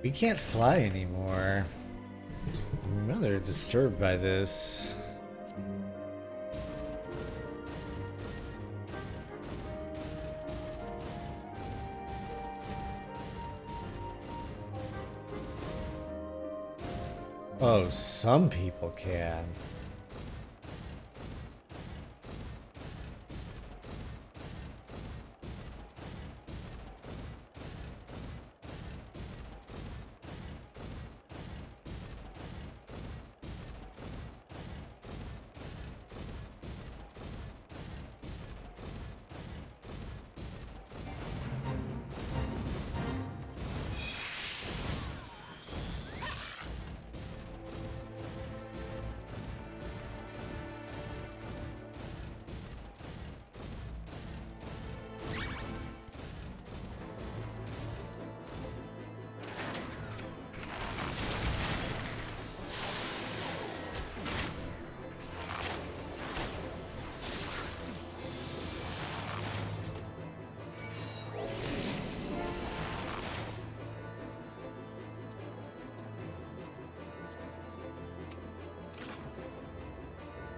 We can't fly anymore. I'm rather disturbed by this. Oh, some people can.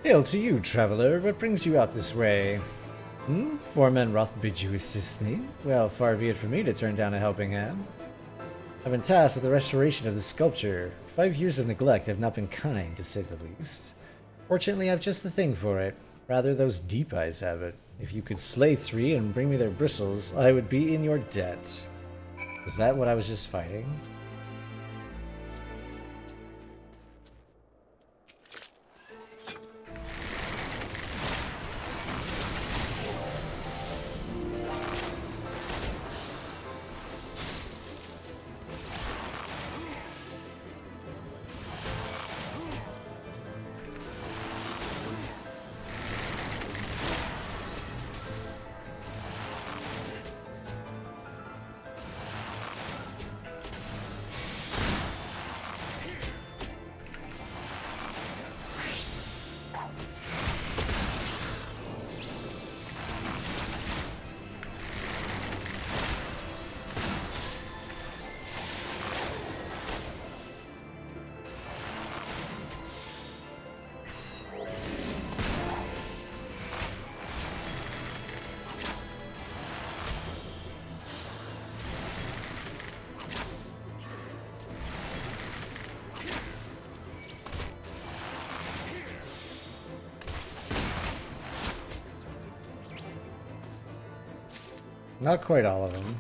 Hail to you, traveler. What brings you out this way? Four men Roth bid you assist me? Well, far be it from me to turn down a helping hand. I've been tasked with the restoration of the sculpture. 5 years of neglect have not been kind, to say the least. Fortunately, I've just the thing for it. Rather, those deep eyes have it. If you could slay 3 and bring me their bristles, I would be in your debt. Was that what I was just fighting? Not quite all of them.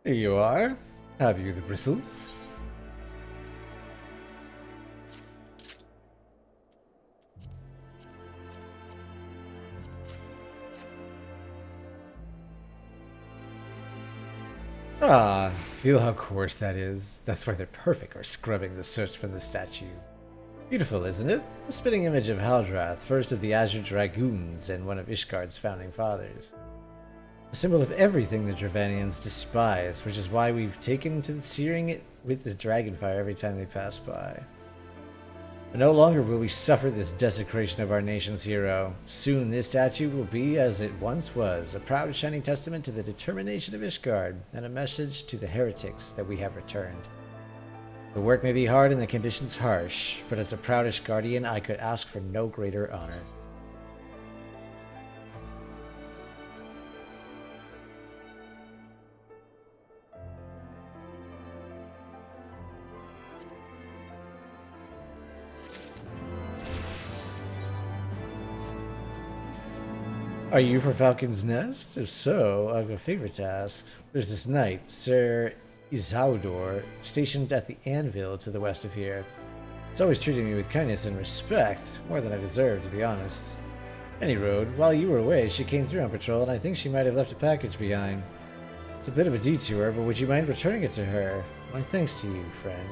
Here you are. Have you the bristles? Ah, feel how coarse that is. That's why they're perfect for scrubbing the soot from the statue. Beautiful, isn't it? The spitting image of Haldrath, first of the Azure Dragoons and one of Ishgard's founding fathers. A symbol of everything the Dravanians despise, which is why we've taken to searing it with the dragonfire every time they pass by. But no longer will we suffer this desecration of our nation's hero. Soon this statue will be as it once was, a proud shining testament to the determination of Ishgard, and a message to the heretics that we have returned. The work may be hard and the conditions harsh, but as a proud Ishgardian I could ask for no greater honor. Are you for Falcon's Nest? If so, I have a favor to ask. There's this knight, Sir Izaudor, stationed at the anvil to the west of here. It's always treating me with kindness and respect, more than I deserve, to be honest. Any road, while you were away, she came through on patrol, and I think she might have left a package behind. It's a bit of a detour, but would you mind returning it to her? My thanks to you, friend.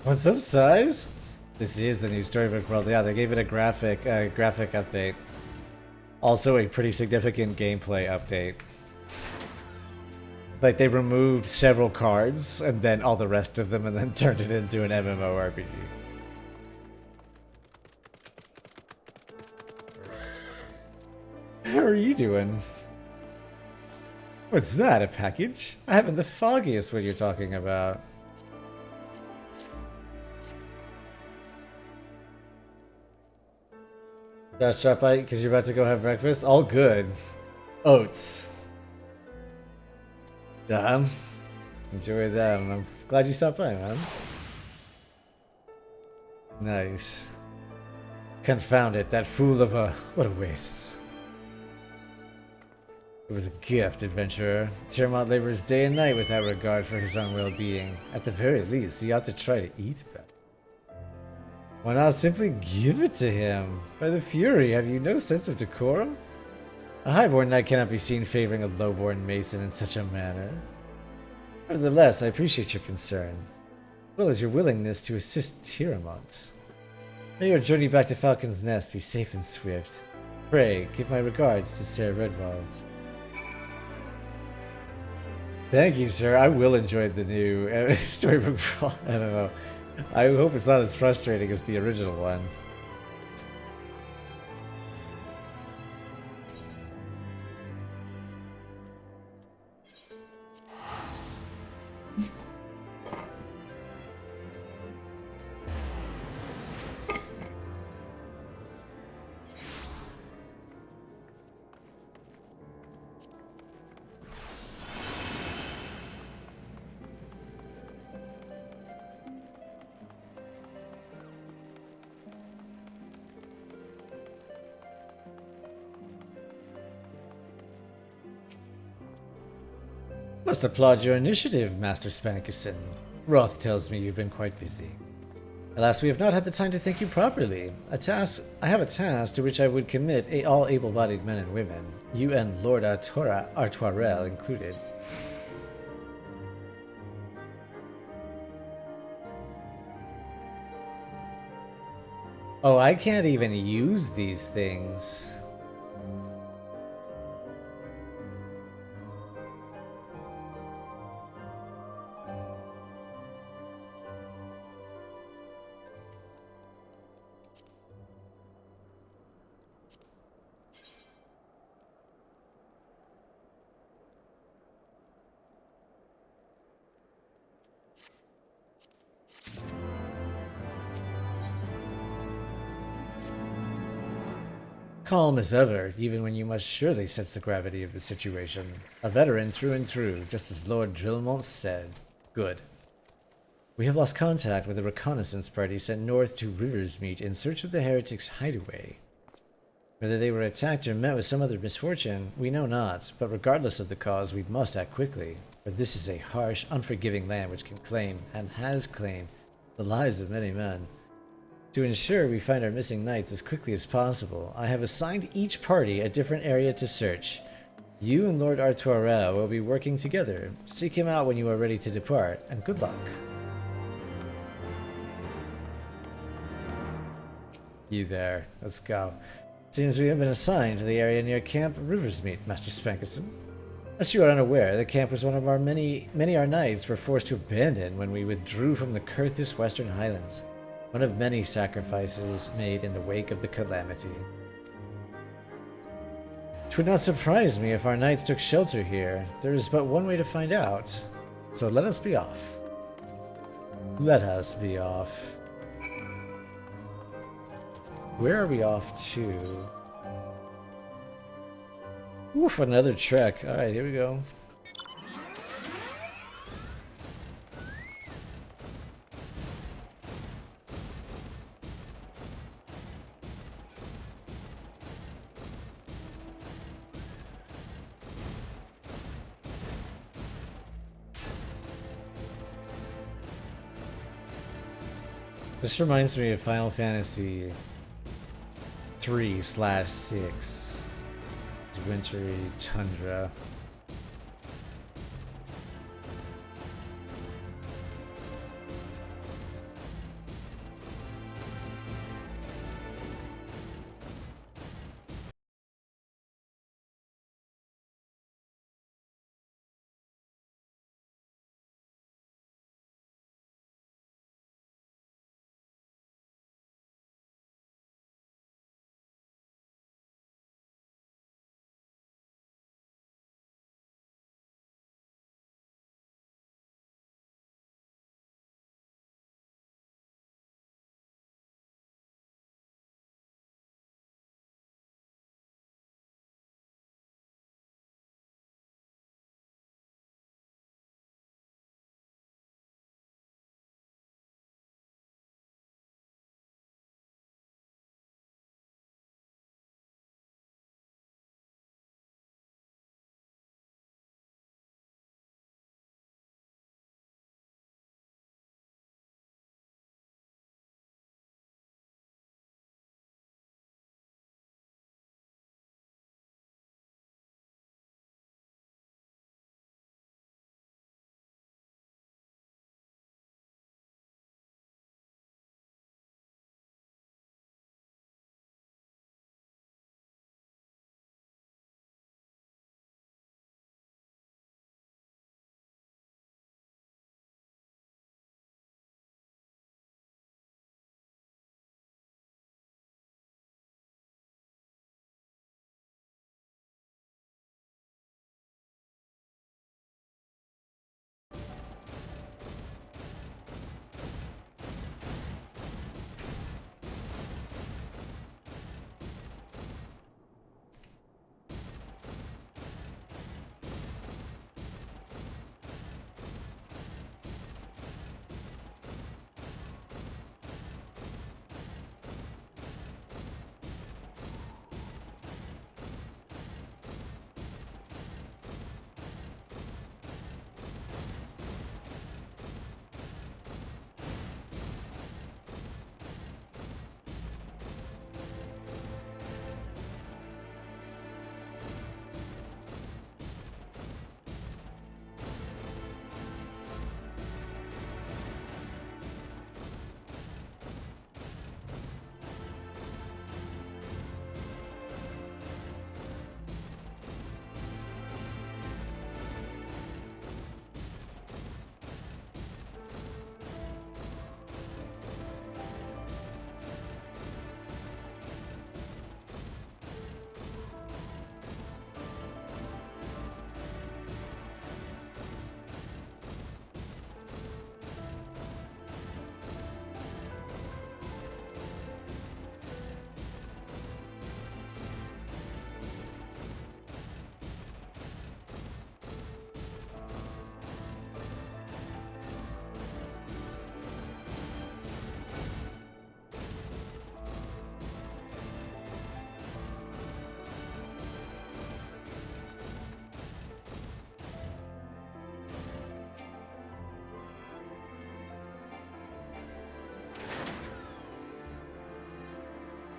What's up, size? This is the new Storybook World. Yeah, they gave it a graphic update. Also a pretty significant gameplay update. Like, they removed several cards and then all the rest of them and then turned it into an MMORPG. How are you doing? What's that, a package? I haven't the foggiest what you're talking about. Got shot by because you're about to go have breakfast? All good. Oats. Damn. Enjoy them. I'm glad you stopped by, man. Nice. Confound it, that fool of a... What a waste. It was a gift, adventurer. Tiamat labors day and night without regard for his own well-being. At the very least, he ought to try to eat better. Why not simply give it to him? By the Fury, have you no sense of decorum? A highborn knight cannot be seen favoring a lowborn mason in such a manner. Nevertheless, I appreciate your concern, as well as your willingness to assist Tiamat. May your journey back to Falcon's Nest be safe and swift. Pray, give my regards to Sarah Redwald. Thank you, sir. I will enjoy the new Storybook MMO. I hope it's not as frustrating as the original one. Must applaud your initiative, Master Spankerson. Roth tells me you've been quite busy. Alas, we have not had the time to thank you properly. I have a task to which I would commit all able-bodied men and women, you and Lord Artoirel included. Oh, I can't even use these things. Calm as ever, even when you must surely sense the gravity of the situation. A veteran through and through, just as Lord Drillmont said. Good. We have lost contact with a reconnaissance party sent north to Riversmeet in search of the heretics' hideaway. Whether they were attacked or met with some other misfortune, we know not, but regardless of the cause, we must act quickly, for this is a harsh, unforgiving land which can claim, and has claimed, the lives of many men. To ensure we find our missing knights as quickly as possible, I have assigned each party a different area to search. You and Lord Artoirel will be working together. Seek him out when you are ready to depart, and good luck. You there. Let's go. Seems we have been assigned to the area near Camp Riversmeet, Master Spankerson. As you are unaware, the camp was one of our many our knights were forced to abandon when we withdrew from the Kurthus Western Highlands. One of many sacrifices made in the wake of the calamity. It would not surprise me if our knights took shelter here. There is but one way to find out. So let us be off. Let us be off. Where are we off to? Oof, another trek. Alright, here we go. This reminds me of Final Fantasy 3/6. It's wintry tundra.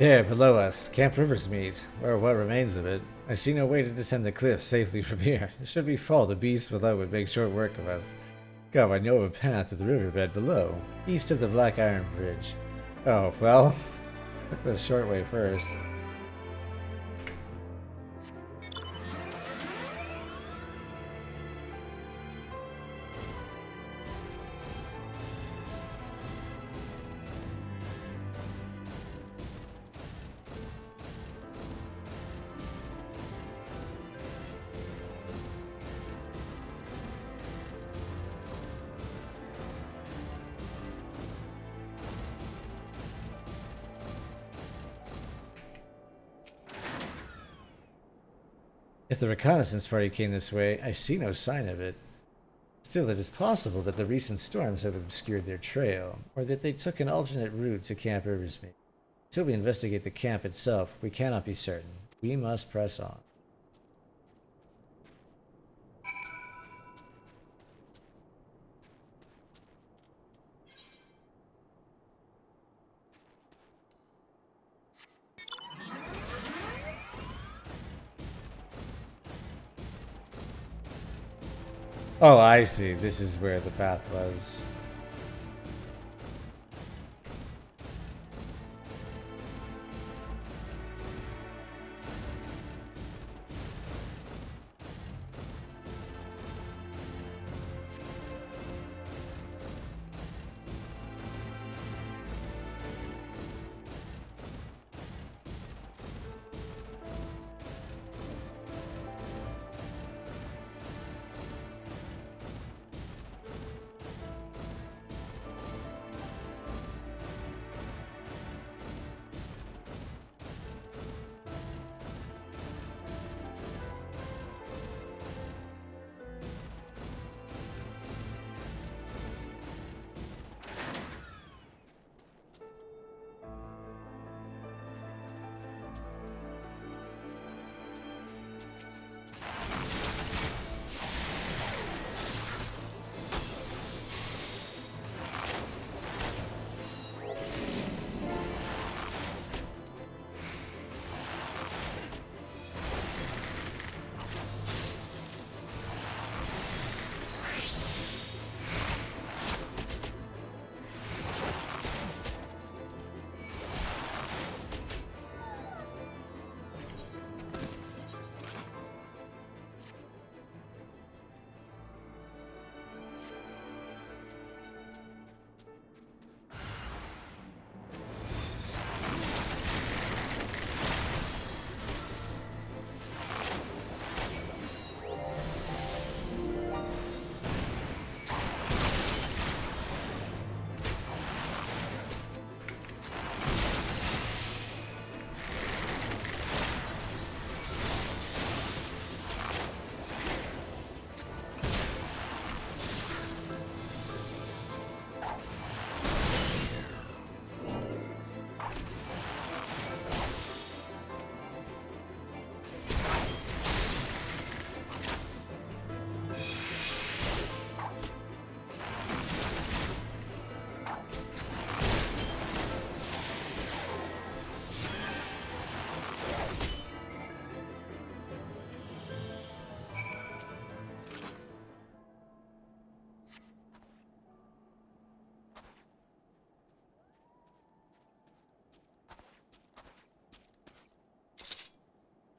There, below us, Camp Rivers meet, or what remains of it. I see no way to descend the cliff safely from here. Should we fall, the beasts below would make short work of us. Go, I know of a path to the riverbed below, east of the Black Iron Bridge. Oh, well, took the short way first. If the reconnaissance party came this way, I see no sign of it. Still, it is possible that the recent storms have obscured their trail, or that they took an alternate route to Camp Riversmead. Until we investigate the camp itself, we cannot be certain. We must press on. Oh, I see. This is where the path was.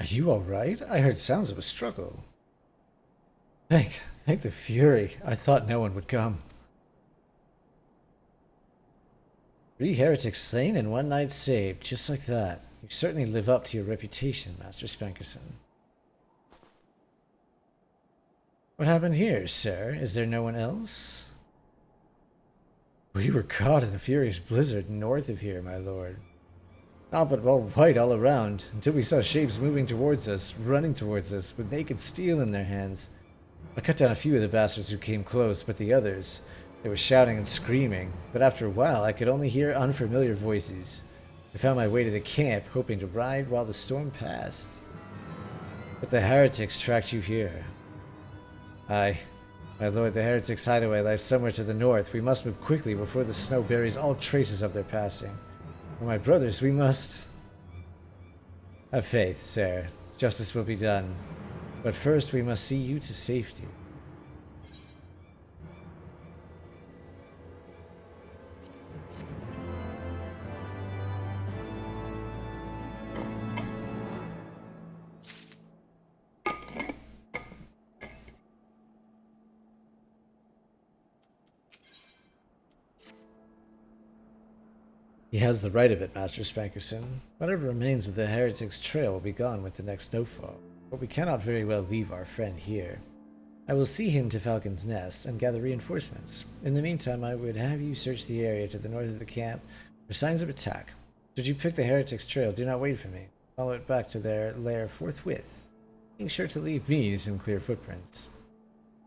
Are you alright? I heard sounds of a struggle. Thank the Fury. I thought no one would come. 3 heretics slain and 1 knight saved, just like that. You certainly live up to your reputation, Master Spankerson. What happened here, sir? Is there no one else? We were caught in a furious blizzard north of here, my lord. Not but all white all around, until we saw shapes moving towards us, running towards us, with naked steel in their hands. I cut down a few of the bastards who came close, but the others, they were shouting and screaming, but after a while I could only hear unfamiliar voices. I found my way to the camp, hoping to ride while the storm passed. But the heretics tracked you here. Aye, my lord, the heretics' hideaway lies somewhere to the north. We must move quickly before the snow buries all traces of their passing. For my brothers, we must... Have faith, sir. Justice will be done. But first we must see you to safety. He has the right of it, Master Spankerson. Whatever remains of the heretic's trail will be gone with the next snowfall, but we cannot very well leave our friend here. I will see him to Falcon's Nest and gather reinforcements. In the meantime, I would have you search the area to the north of the camp for signs of attack. Should you pick the heretic's trail, do not wait for me. Follow it back to their lair forthwith, being sure to leave me some clear footprints.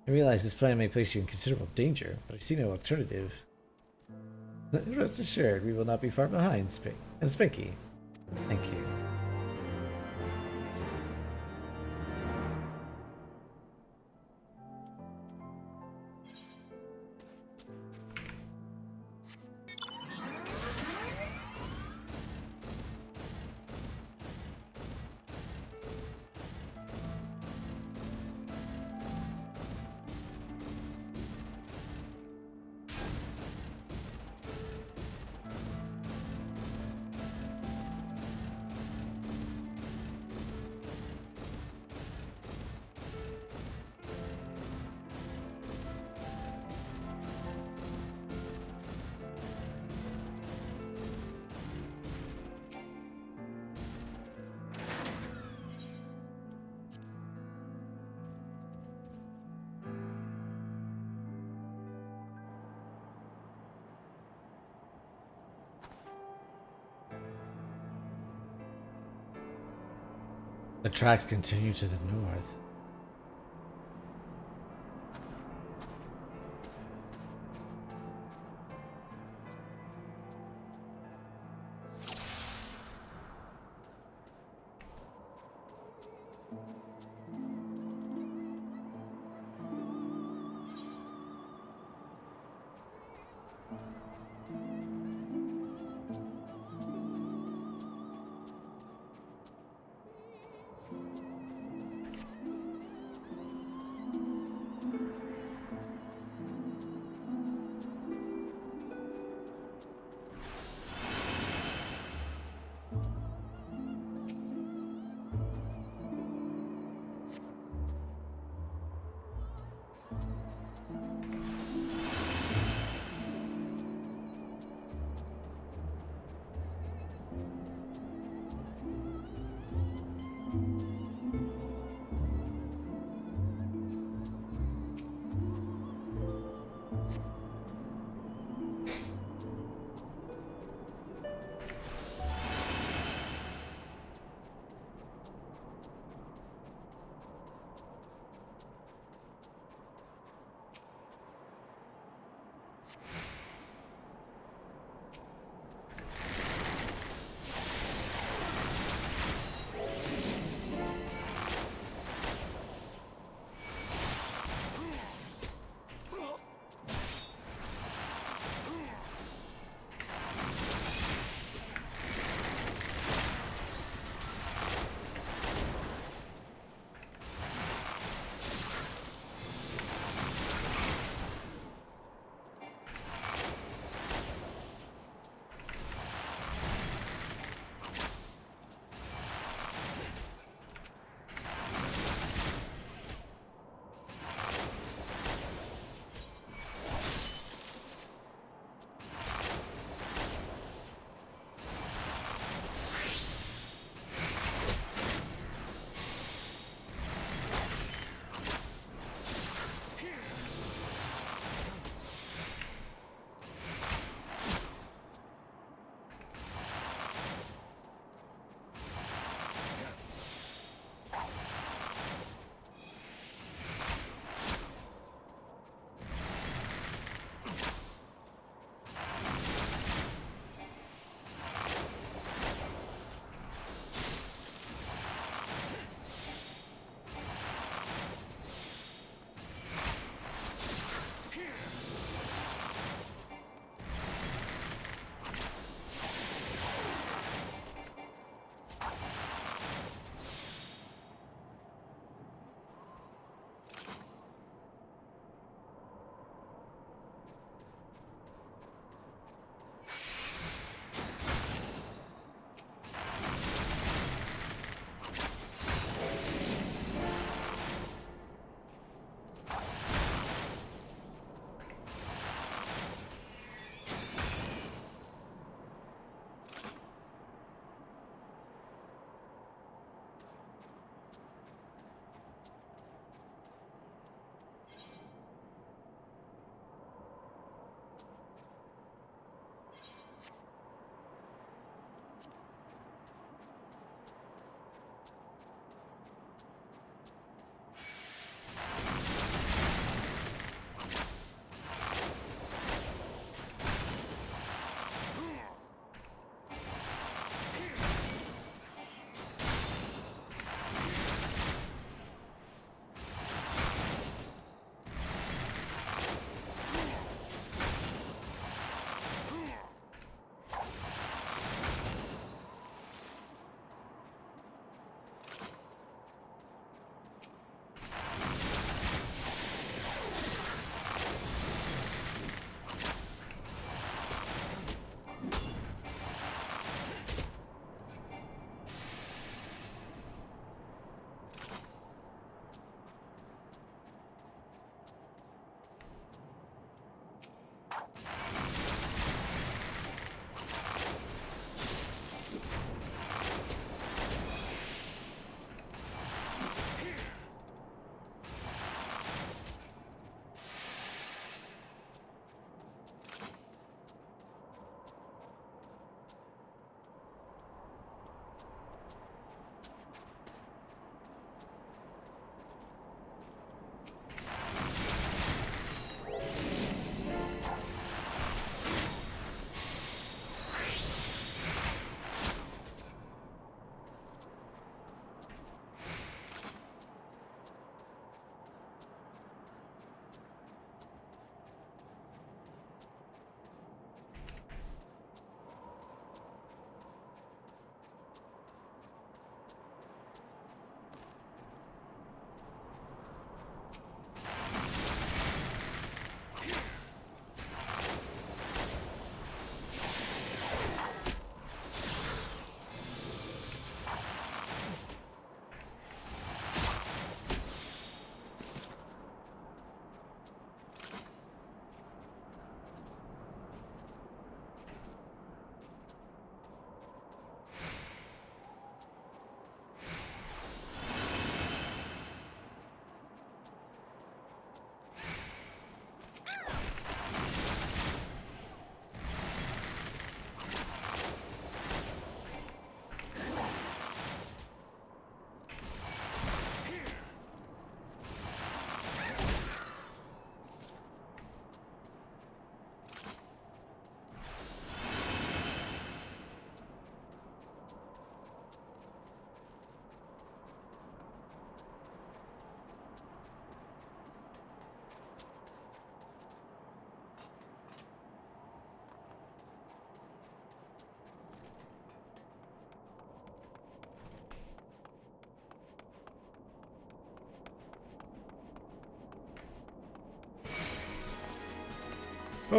I realize this plan may place you in considerable danger, but I see no alternative. Rest assured, we will not be far behind, Spinky. Thank you. The tracks continue to the north.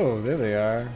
Oh, there they are.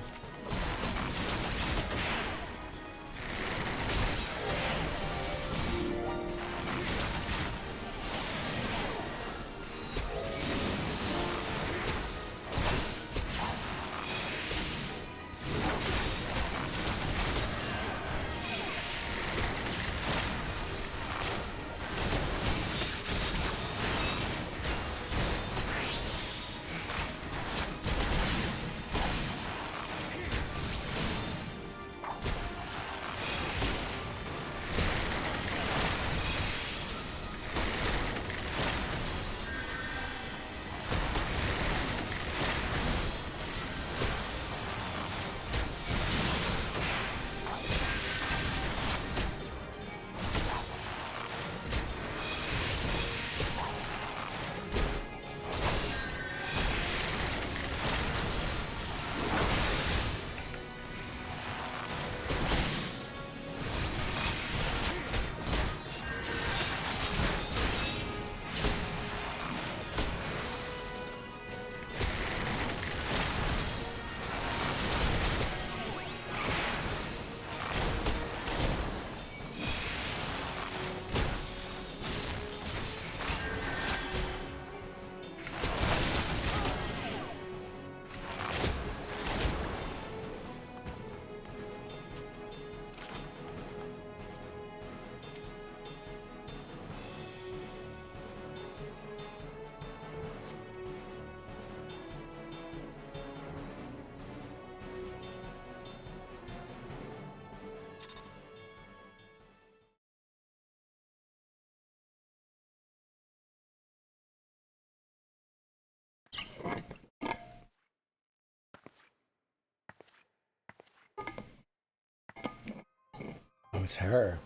Oh, it's her.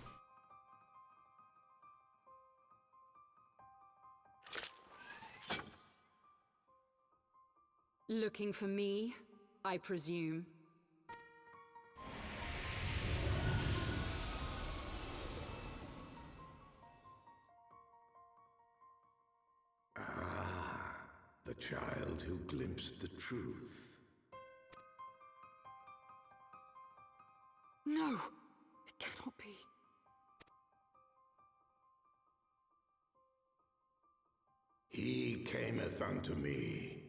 Looking for me, I presume. The child who glimpsed the truth. No! It cannot be. He cameth unto me,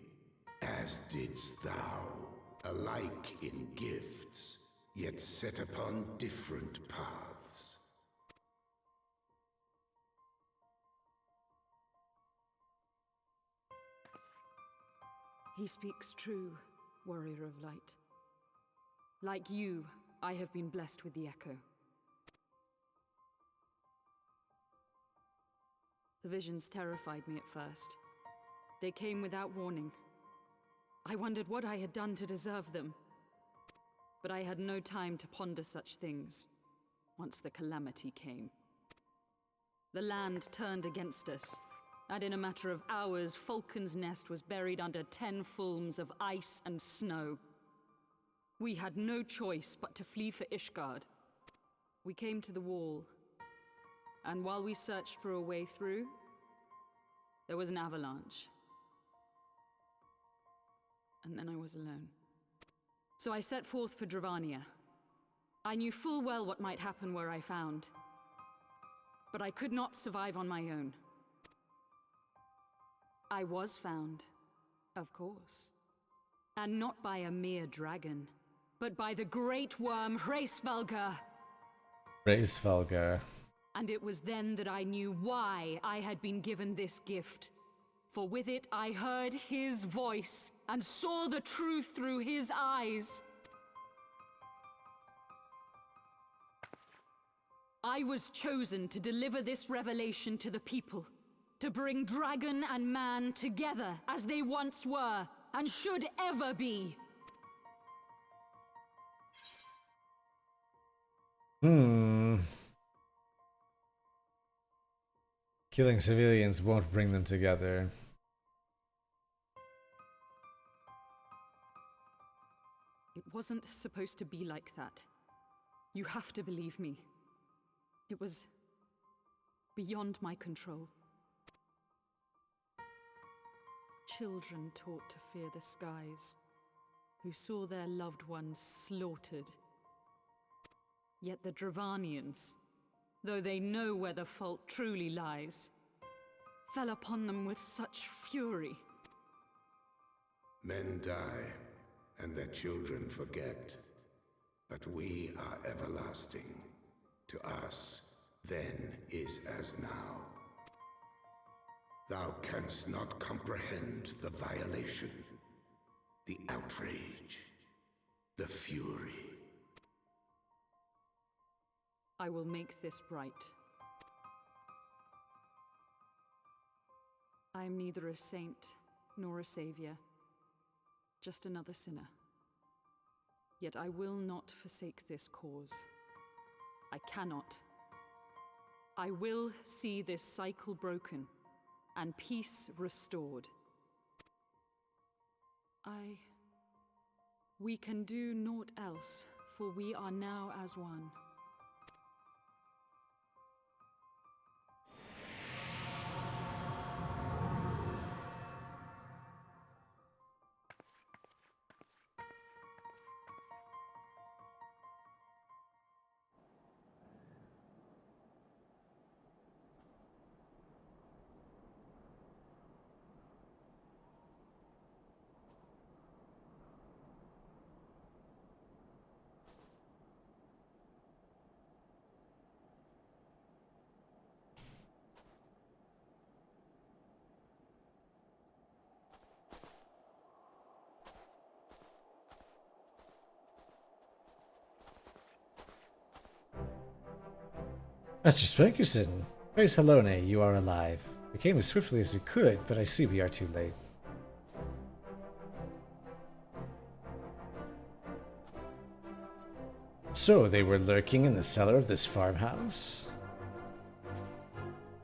as didst thou, alike in gifts, yet set upon different paths. He speaks true, warrior of light. Like you, I have been blessed with the echo. The visions terrified me at first. They came without warning. I wondered what I had done to deserve them. But I had no time to ponder such things, once the calamity came. The land turned against us, and in a matter of hours, Falcon's Nest was buried under 10 fulms of ice and snow. We had no choice but to flee for Ishgard. We came to the wall, and while we searched for a way through, there was an avalanche. And then I was alone. So I set forth for Dravania. I knew full well what might happen where I found. But I could not survive on my own. I was found, of course. And not by a mere dragon, but by the great worm Hraesvelgr. Hraesvelgr. And it was then that I knew why I had been given this gift. For with it I heard his voice, and saw the truth through his eyes. I was chosen to deliver this revelation to the people, to bring dragon and man together as they once were, and should ever be. Killing civilians won't bring them together. It wasn't supposed to be like that. You have to believe me. It was beyond my control. Children taught to fear the skies. who saw their loved ones slaughtered. Yet the Dravanians, though they know where the fault truly lies, fell upon them with such fury. Men die, and their children forget. But we are everlasting. To us, then is as now. Thou canst not comprehend the violation, the outrage, the fury. I will make this right. I am neither a saint nor a savior, just another sinner. Yet I will not forsake this cause. I cannot. I will see this cycle broken and peace restored. We can do naught else, for we are now as one. Master Spankerson, praise Helone, you are alive. We came as swiftly as we could, but I see we are too late. So they were lurking in the cellar of this farmhouse?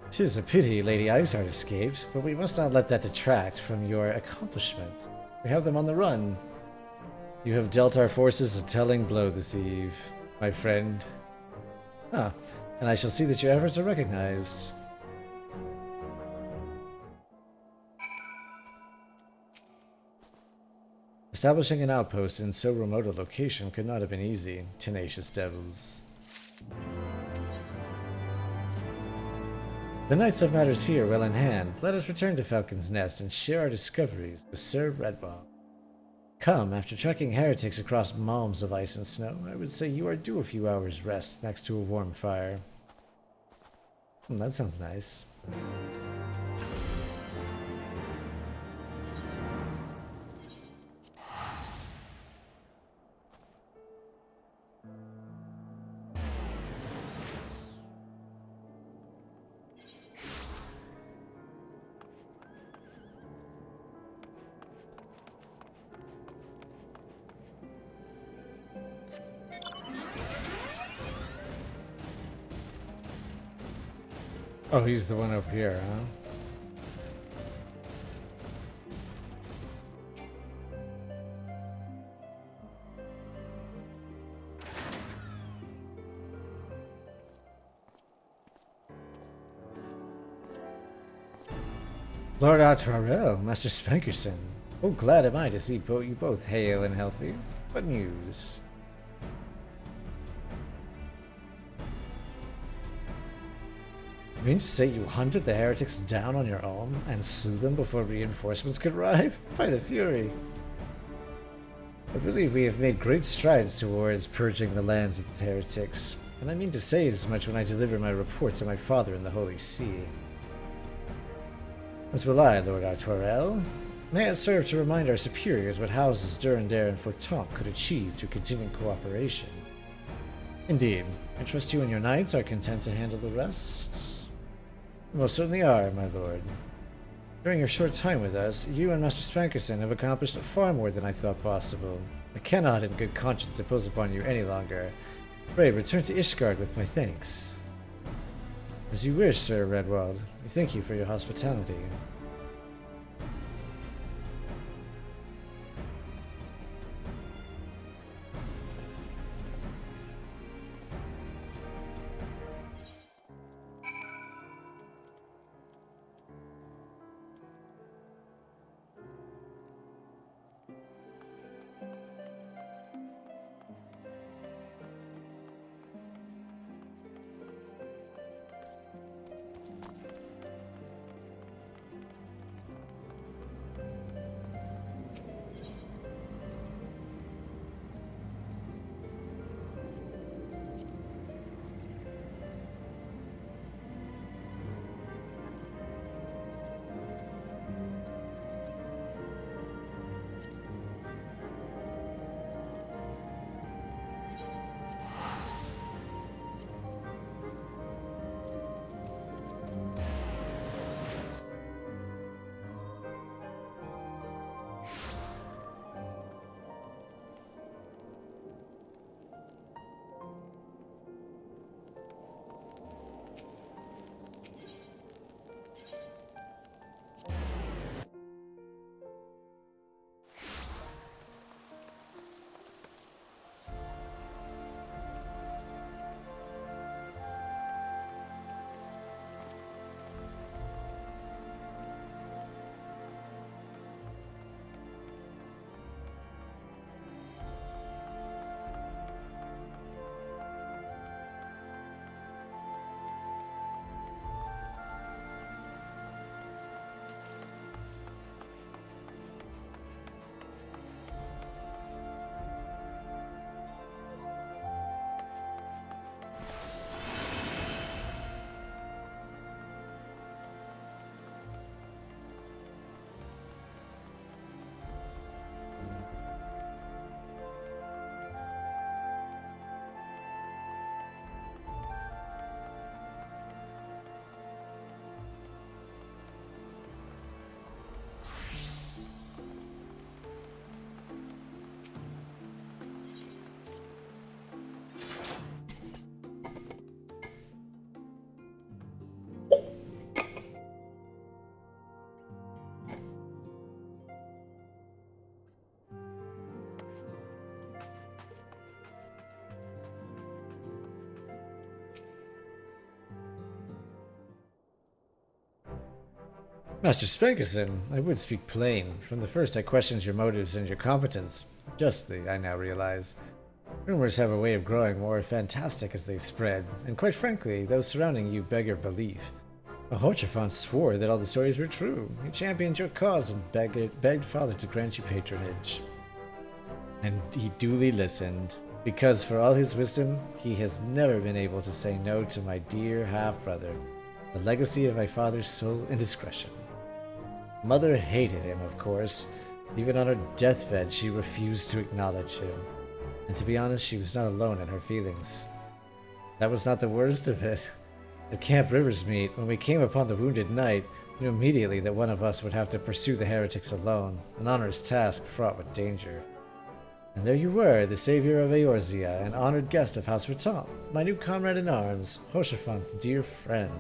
'Tis a pity Lady Iceheart escaped, but we must not let that detract from your accomplishment. We have them on the run. You have dealt our forces a telling blow this eve, my friend. Ah, and I shall see that your efforts are recognized. Establishing an outpost in so remote a location could not have been easy, tenacious devils. The Knights have matters here well in hand. Let us return to Falcon's Nest and share our discoveries with Sir Redwall. Come, after trekking heretics across malms of ice and snow, I would say you are due a few hours' rest next to a warm fire. That sounds nice. Oh, he's the one up here, huh? Lord Arturel, Master Spankerson. Oh, glad am I to see you both hale and healthy. What news? You mean to say you hunted the heretics down on your own and slew them before reinforcements could arrive? By the Fury! I believe we have made great strides towards purging the lands of the heretics, and I mean to say as much when I deliver my report to my father in the Holy See. As will I, Lord Arturel. May it serve to remind our superiors what houses Durandare and Fortonk could achieve through continuing cooperation. Indeed, I trust you and your knights are content to handle the rest. You most certainly are, my lord. During your short time with us, you and Master Spankerson have accomplished far more than I thought possible. I cannot in good conscience impose upon you any longer. Pray, return to Ishgard with my thanks. As you wish, Sir Redwald. We thank you for your hospitality. Master Spankerson, I would speak plain. From the first I questioned your motives and your competence. Justly, I now realize. Rumors have a way of growing more fantastic as they spread, and quite frankly, those surrounding you beg your belief. Ahorchafant swore that all the stories were true. He championed your cause and begged Father to grant you patronage. And he duly listened, because for all his wisdom, he has never been able to say no to my dear half-brother, the legacy of my father's sole indiscretion. Mother hated him, of course. Even on her deathbed, she refused to acknowledge him. And to be honest, she was not alone in her feelings. That was not the worst of it. At Camp Riversmeet, when we came upon the wounded knight, we knew immediately that one of us would have to pursue the heretics alone, an onerous task fraught with danger. And there you were, the savior of Eorzea, an honored guest of House Raton, my new comrade in arms, Hoshafant's dear friend.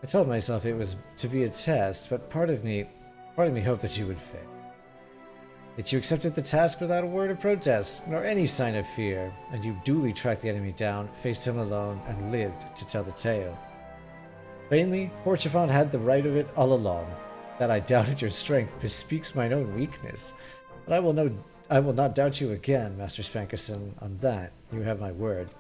I told myself it was to be a test, but part of me hoped that you would fail. Yet you accepted the task without a word of protest, nor any sign of fear, and you duly tracked the enemy down, faced him alone, and lived to tell the tale. Plainly, Horchafant had the right of it all along. That I doubted your strength bespeaks mine own weakness, but I will not doubt you again, Master Spankerson. On that, you have my word.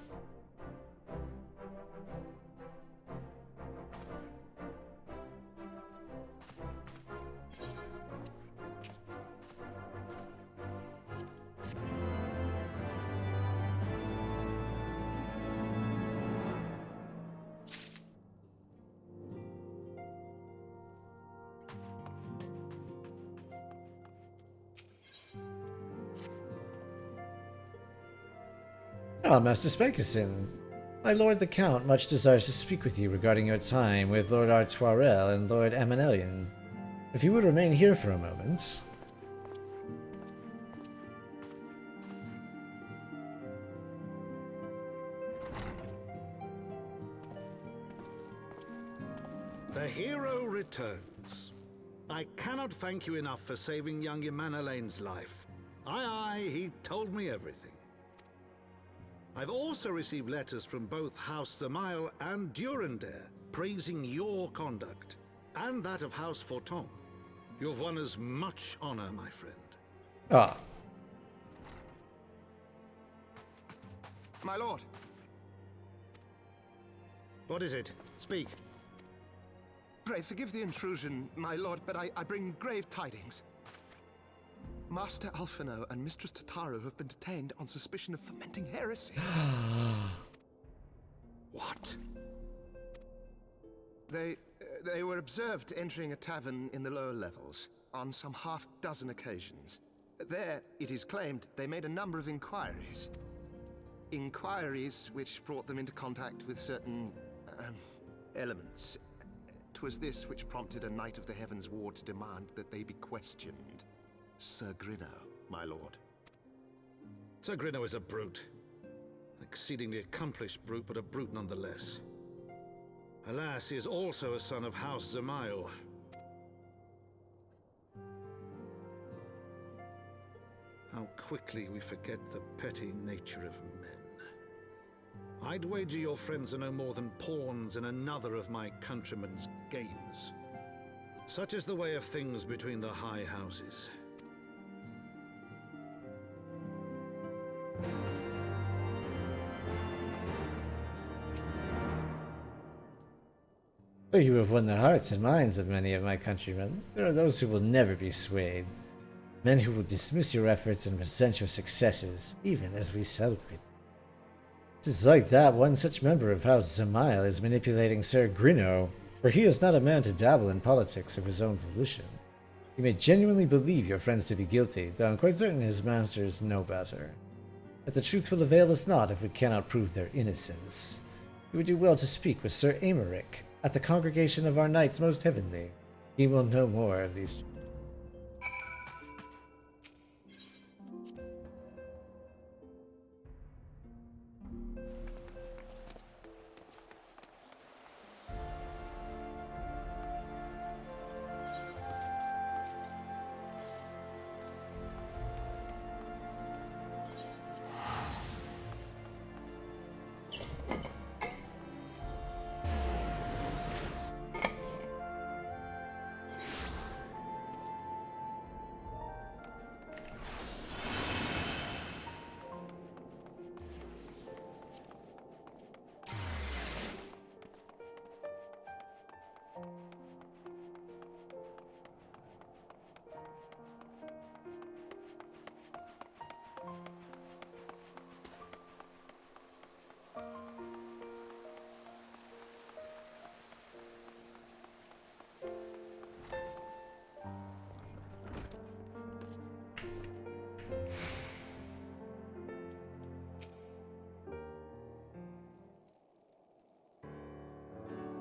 Ah, Master Spankerson. My lord the Count much desires to speak with you regarding your time with Lord Artoirel and Lord Amanelian. If you would remain here for a moment. The hero returns. I cannot thank you enough for saving young Amanelian's life. Aye, he told me everything. I've also received letters from both House Zamail and Durandare praising your conduct, and that of House Forton. You've won us much honor, my friend. Ah. My lord. What is it? Speak. Pray forgive the intrusion, my lord, but I bring grave tidings. Master Alphino and Mistress Tataru have been detained on suspicion of fomenting heresy. What? They were observed entering a tavern in the lower levels on some half-dozen occasions. There, it is claimed, they made a number of inquiries. Inquiries which brought them into contact with certain elements. 'Twas this which prompted a knight of the Heavensward to demand that they be questioned. Sir Grinno, my lord. Sir Grinno is a brute. An exceedingly accomplished brute, but a brute nonetheless. Alas, he is also a son of House Zamail. How quickly we forget the petty nature of men. I'd wager your friends are no more than pawns in another of my countrymen's games. Such is the way of things between the high houses. Though you have won the hearts and minds of many of my countrymen, there are those who will never be swayed. Men who will dismiss your efforts and resent your successes, even as we celebrate. It is like that one such member of House Zamail is manipulating Sir Grinno, for he is not a man to dabble in politics of his own volition. You may genuinely believe your friends to be guilty, though I'm quite certain his masters know better. But the truth will avail us not if we cannot prove their innocence. You would do well to speak with Sir Aymeric at the congregation of our knights most heavenly. He will know more of these.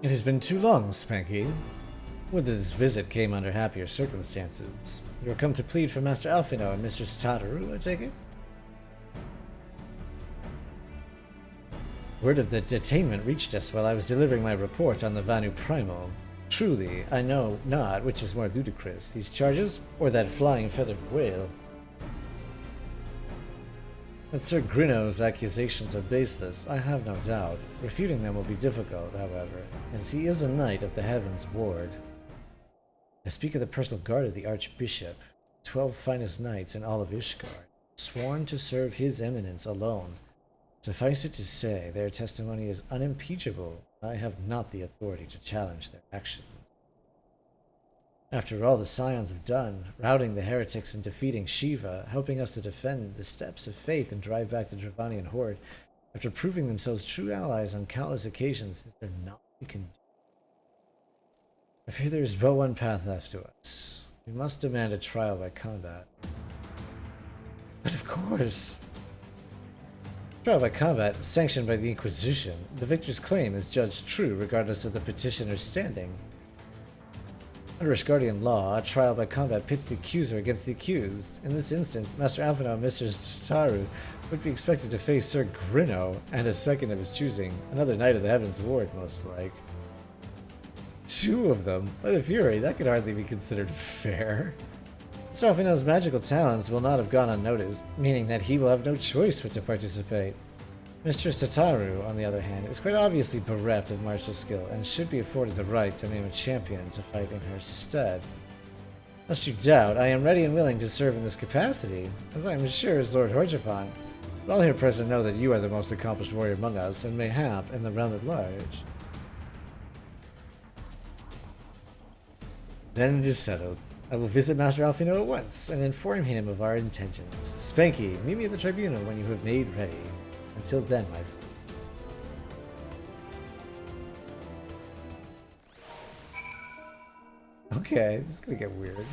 It has been too long, Spanky. Would this visit came under happier circumstances. You are come to plead for Master Alphino and Mr. Stataru, I take it? Word of the detainment reached us while I was delivering my report on the Vanu Primo. Truly, I know not which is more ludicrous, these charges or that flying feathered whale. That Sir Grinno's accusations are baseless, I have no doubt. Refuting them will be difficult, however, as he is a knight of the Heavensward. I speak of the personal guard of the Archbishop, 12 finest knights in all of Ishgard, sworn to serve his eminence alone. Suffice it to say, their testimony is unimpeachable. I have not the authority to challenge their actions. After all the Scions have done, routing the heretics and defeating Shiva, helping us to defend the steps of faith and drive back the Dravanian horde, after proving themselves true allies on countless occasions, is there not we can do? I fear there is but one path left to us. We must demand a trial by combat. But of course! Trial by combat, sanctioned by the Inquisition, the victor's claim is judged true regardless of the petitioner's standing. Under Ishgardian law, a trial by combat pits the accuser against the accused. In this instance, Master Alphino and Mr. Stataru would be expected to face Sir Grinno and a second of his choosing, another knight of the Heavensward, most like. 2 of them? By the Fury, that could hardly be considered fair. Mr. Alphino's magical talents will not have gone unnoticed, meaning that he will have no choice but to participate. Mr. Stataru, on the other hand, is quite obviously bereft of martial skill and should be afforded the right to name a champion to fight in her stead. Lest you doubt, I am ready and willing to serve in this capacity, as I am sure is Lord Horchafon. But all here present know that you are the most accomplished warrior among us, and mayhap in the realm at large. Then it is settled. I will visit Master Alphino at once and inform him of our intentions. Spanky, meet me at the tribunal when you have made ready. Until then, my friend. Okay, this is gonna get weird.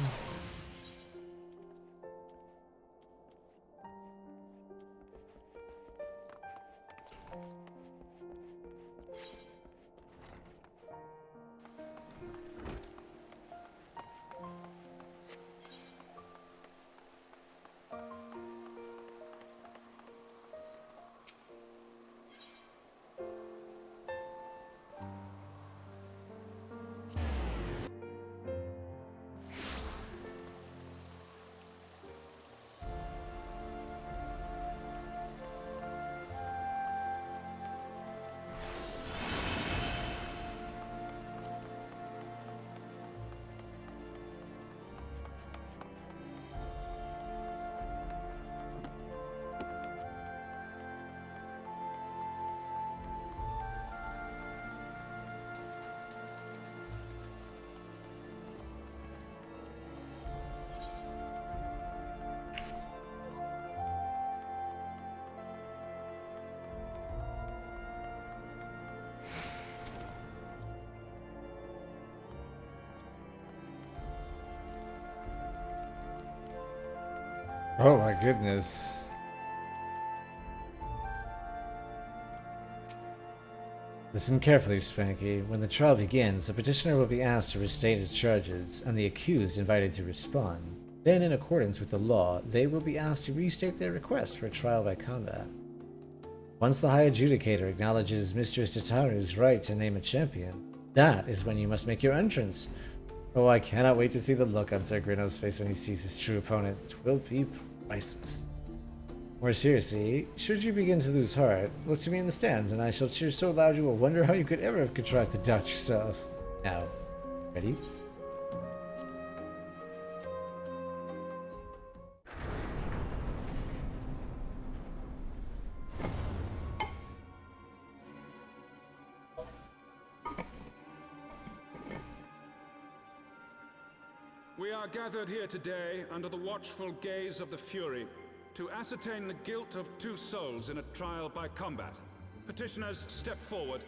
Oh my goodness. Listen carefully, Spanky. When the trial begins, the petitioner will be asked to restate his charges, and the accused invited to respond. Then, in accordance with the law, they will be asked to restate their request for a trial by combat. Once the High Adjudicator acknowledges Mr. Stataru's right to name a champion, that is when you must make your entrance. Oh, I cannot wait to see the look on Sir Grinno's face when he sees his true opponent. It will be priceless. More seriously, should you begin to lose heart, look to me in the stands, and I shall cheer so loud you will wonder how you could ever have contrived to doubt yourself. Now, ready? We are gathered here today under the watchful gaze of the Fury to ascertain the guilt of 2 souls in a trial by combat. Petitioners, step forward.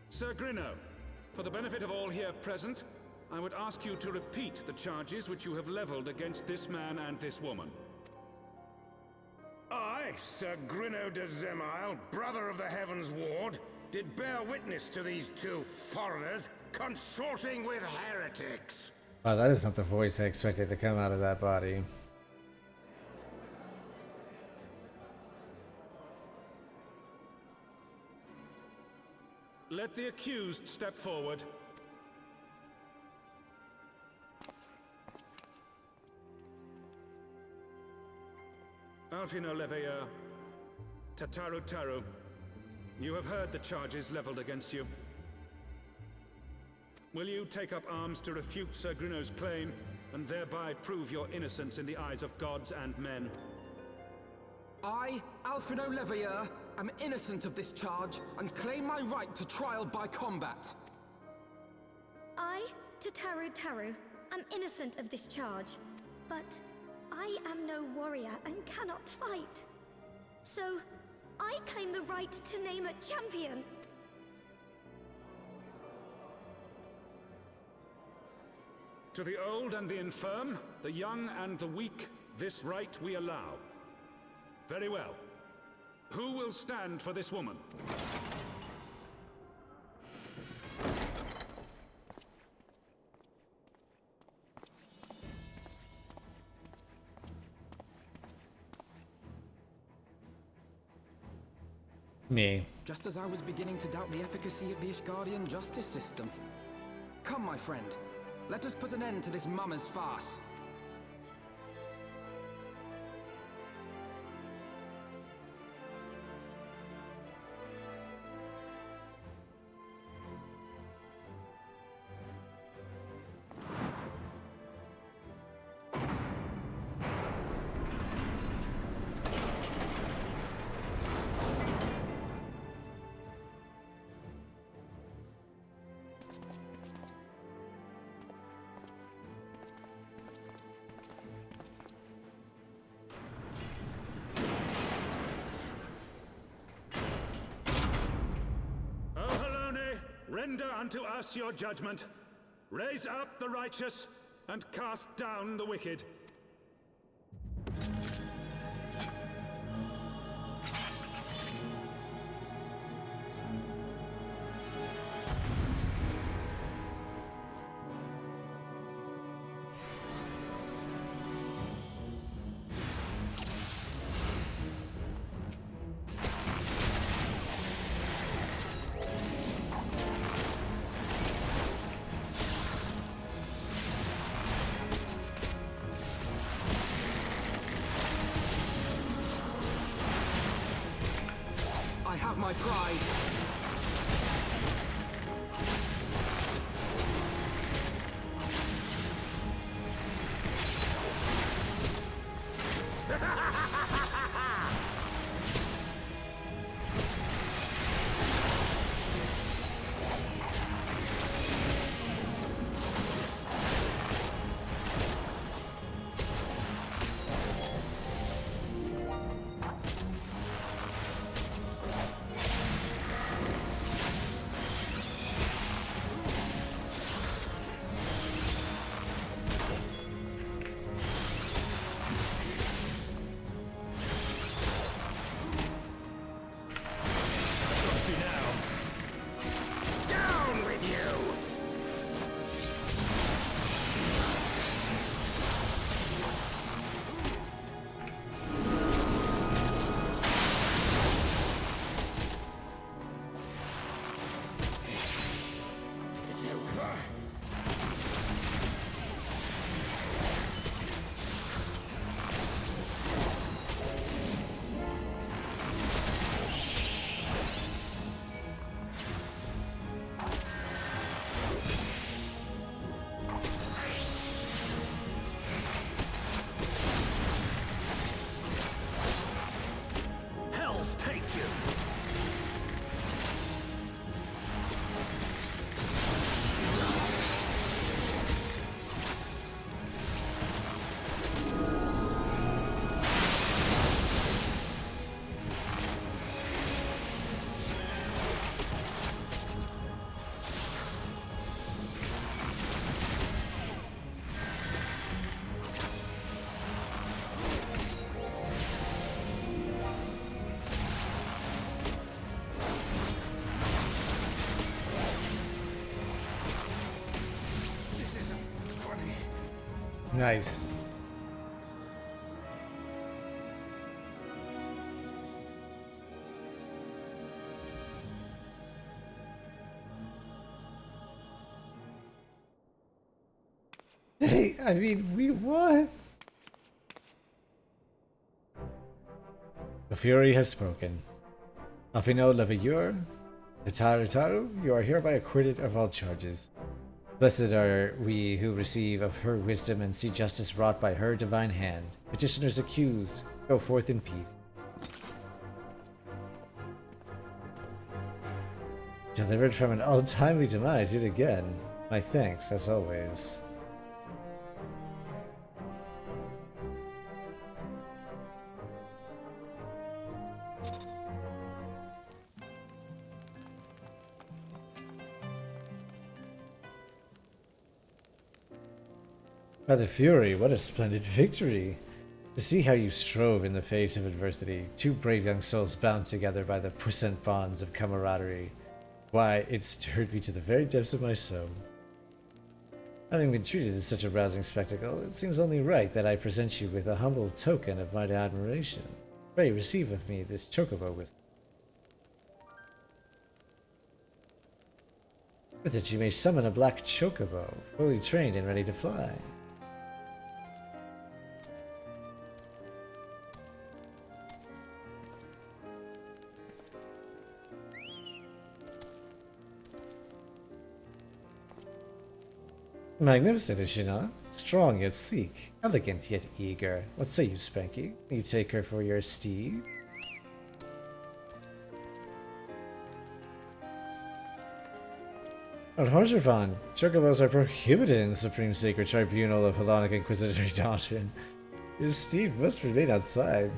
Sir Grinno, for the benefit of all here present, I would ask you to repeat the charges which you have leveled against this man and this woman. I, Sir Grinno de Zemile, brother of the Heavensward, did bear witness to these two foreigners consorting with heretics. Wow, that is not the voice I expected to come out of that body. Let the accused step forward. Alfino Leveilleur, Tataru Taru, you have heard the charges leveled against you. Will you take up arms to refute Sir Grinno's claim, and thereby prove your innocence in the eyes of gods and men? I, Alfino Leveilleur, am innocent of this charge, and claim my right to trial by combat. I, Tataru Taru, am innocent of this charge, but I am no warrior and cannot fight. So, I claim the right to name a champion. To the old and the infirm, the young and the weak, this right we allow. Very well. Who will stand for this woman? Me. Just as I was beginning to doubt the efficacy of the Ishgardian justice system. Come, my friend. Let us put an end to this mummer's farce. Render unto us your judgment. Raise up the righteous, and cast down the wicked. I have my pride. Nice. Hey, I mean, we what? The Fury has spoken. Afino Leviur, Taru, you are hereby acquitted of all charges. Blessed are we who receive of her wisdom and see justice wrought by her divine hand. Petitioners accused, go forth in peace. Delivered from an untimely demise yet again. My thanks, as always. By the Fury, what a splendid victory! To see how you strove in the face of adversity, two brave young souls bound together by the puissant bonds of camaraderie. Why, it stirred me to the very depths of my soul. Having been treated to such a rousing spectacle, it seems only right that I present you with a humble token of my admiration. Pray receive of me this chocobo with it you may summon a black chocobo, fully trained and ready to fly. Magnificent, is she not? Strong yet sleek, elegant yet eager. What say you, Spanky? You take her for your steed? Lord Horservan, chocobos are prohibited in the Supreme Sacred Tribunal of Hellenic Inquisitory Doctrine. Your steed must remain outside.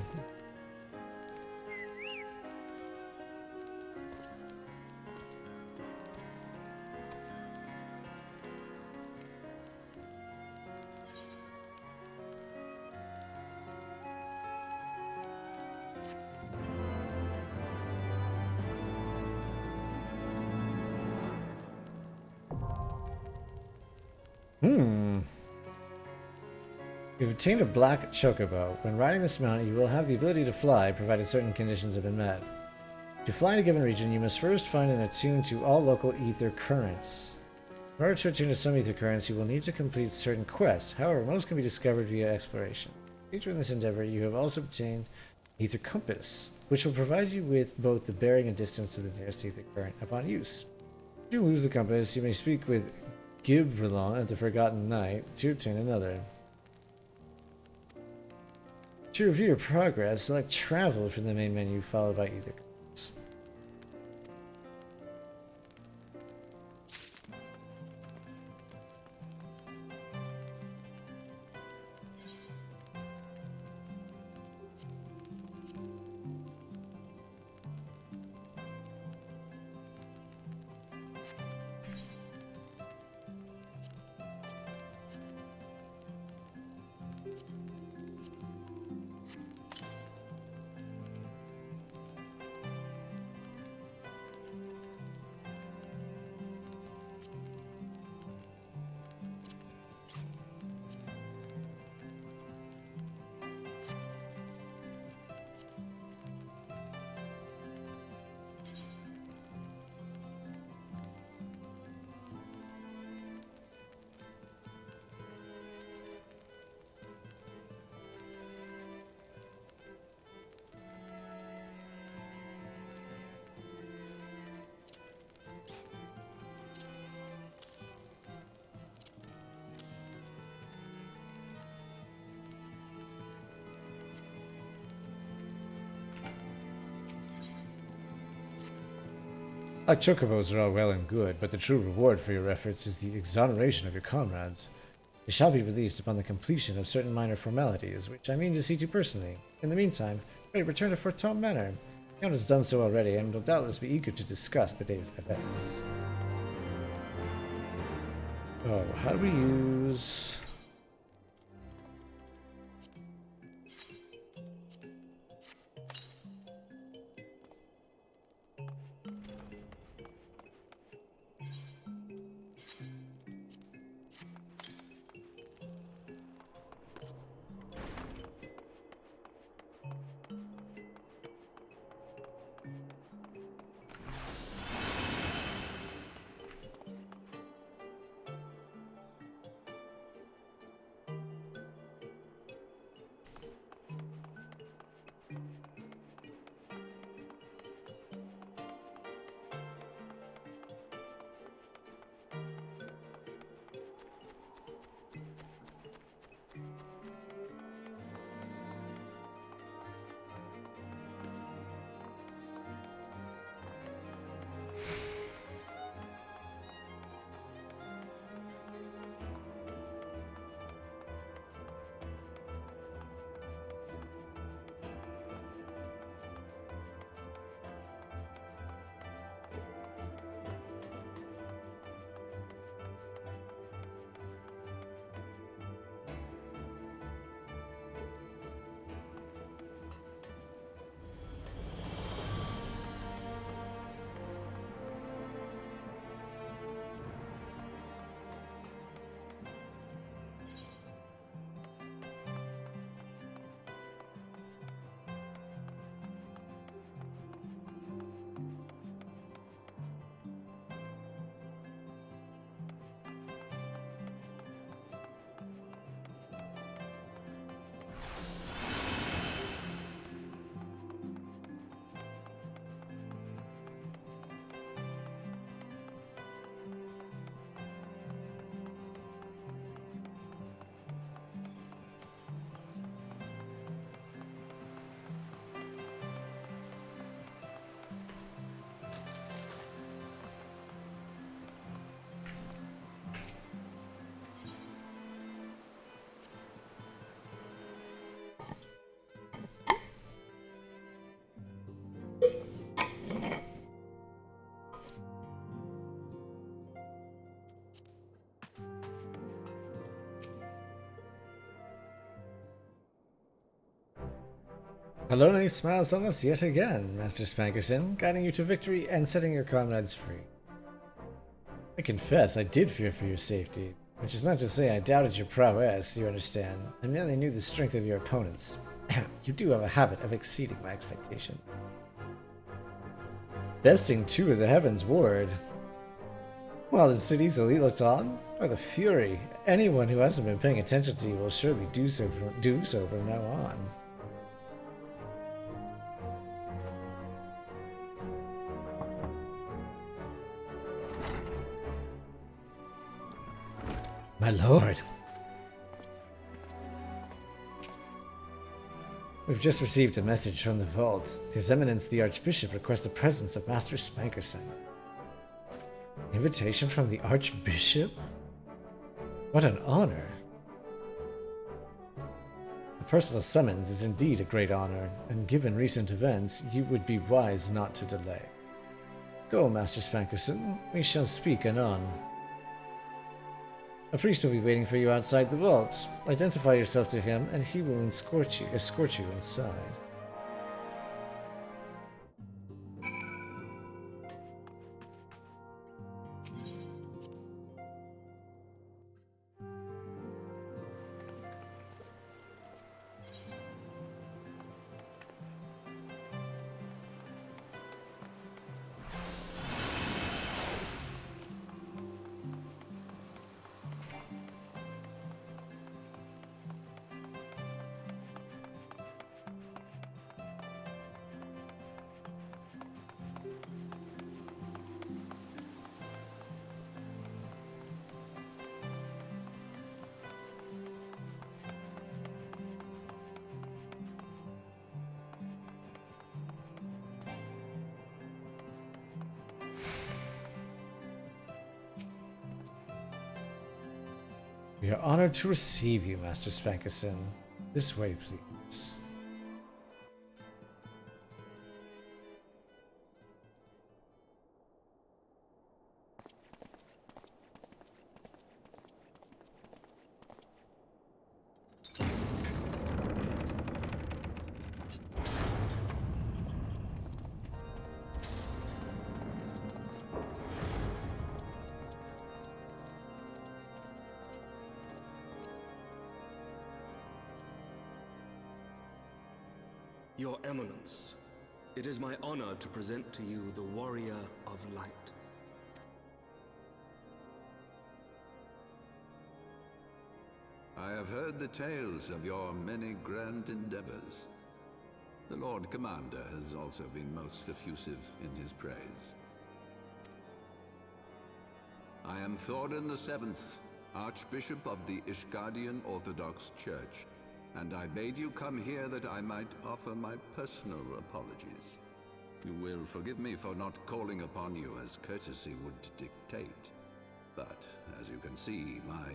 You've obtained a black chocobo. When riding this mount, you will have the ability to fly, provided certain conditions have been met. To fly in a given region, you must first find and attune to all local ether currents. In order to attune to some ether currents, you will need to complete certain quests. However, most can be discovered via exploration. Later in this endeavor, you have also obtained ether compass, which will provide you with both the bearing and distance to the nearest ether current upon use. If you lose the compass, you may speak with Gibralon at the Forgotten Knight to obtain another. To review your progress, select Travel from the main menu, followed by either. Like chocobos are all well and good, but the true reward for your efforts is the exoneration of your comrades. They shall be released upon the completion of certain minor formalities, which I mean to see to personally. In the meantime, pray return to Fort Tom Manor. The Count has done so already, and will doubtless be eager to discuss the day's events. Oh, how do we use... Alone smiles on us yet again, Master Spankerson, guiding you to victory and setting your comrades free. I confess I did fear for your safety, which is not to say I doubted your prowess, you understand. I merely knew the strength of your opponents. You do have a habit of exceeding my expectation. Besting two of the Heavensward. While the city's elite looked on, by the Fury, anyone who hasn't been paying attention to you will surely do so from now on. My lord. We've just received a message from the vault. His Eminence the Archbishop requests the presence of Master Spankerson. Invitation from the Archbishop? What an honor. A personal summons is indeed a great honor, and given recent events, you would be wise not to delay. Go, Master Spankerson. We shall speak anon. A priest will be waiting for you outside the vault. Identify yourself to him, and he will escort you inside. We are honored to receive you, Master Spankerson. This way, please. Your Eminence, it is my honor to present to you the Warrior of Light. I have heard the tales of your many grand endeavors. The Lord Commander has also been most effusive in his praise. I am Thorin VII, Archbishop of the Ishgardian Orthodox Church, and I bade you come here that I might offer my personal apologies. You will forgive me for not calling upon you as courtesy would dictate. But, as you can see, my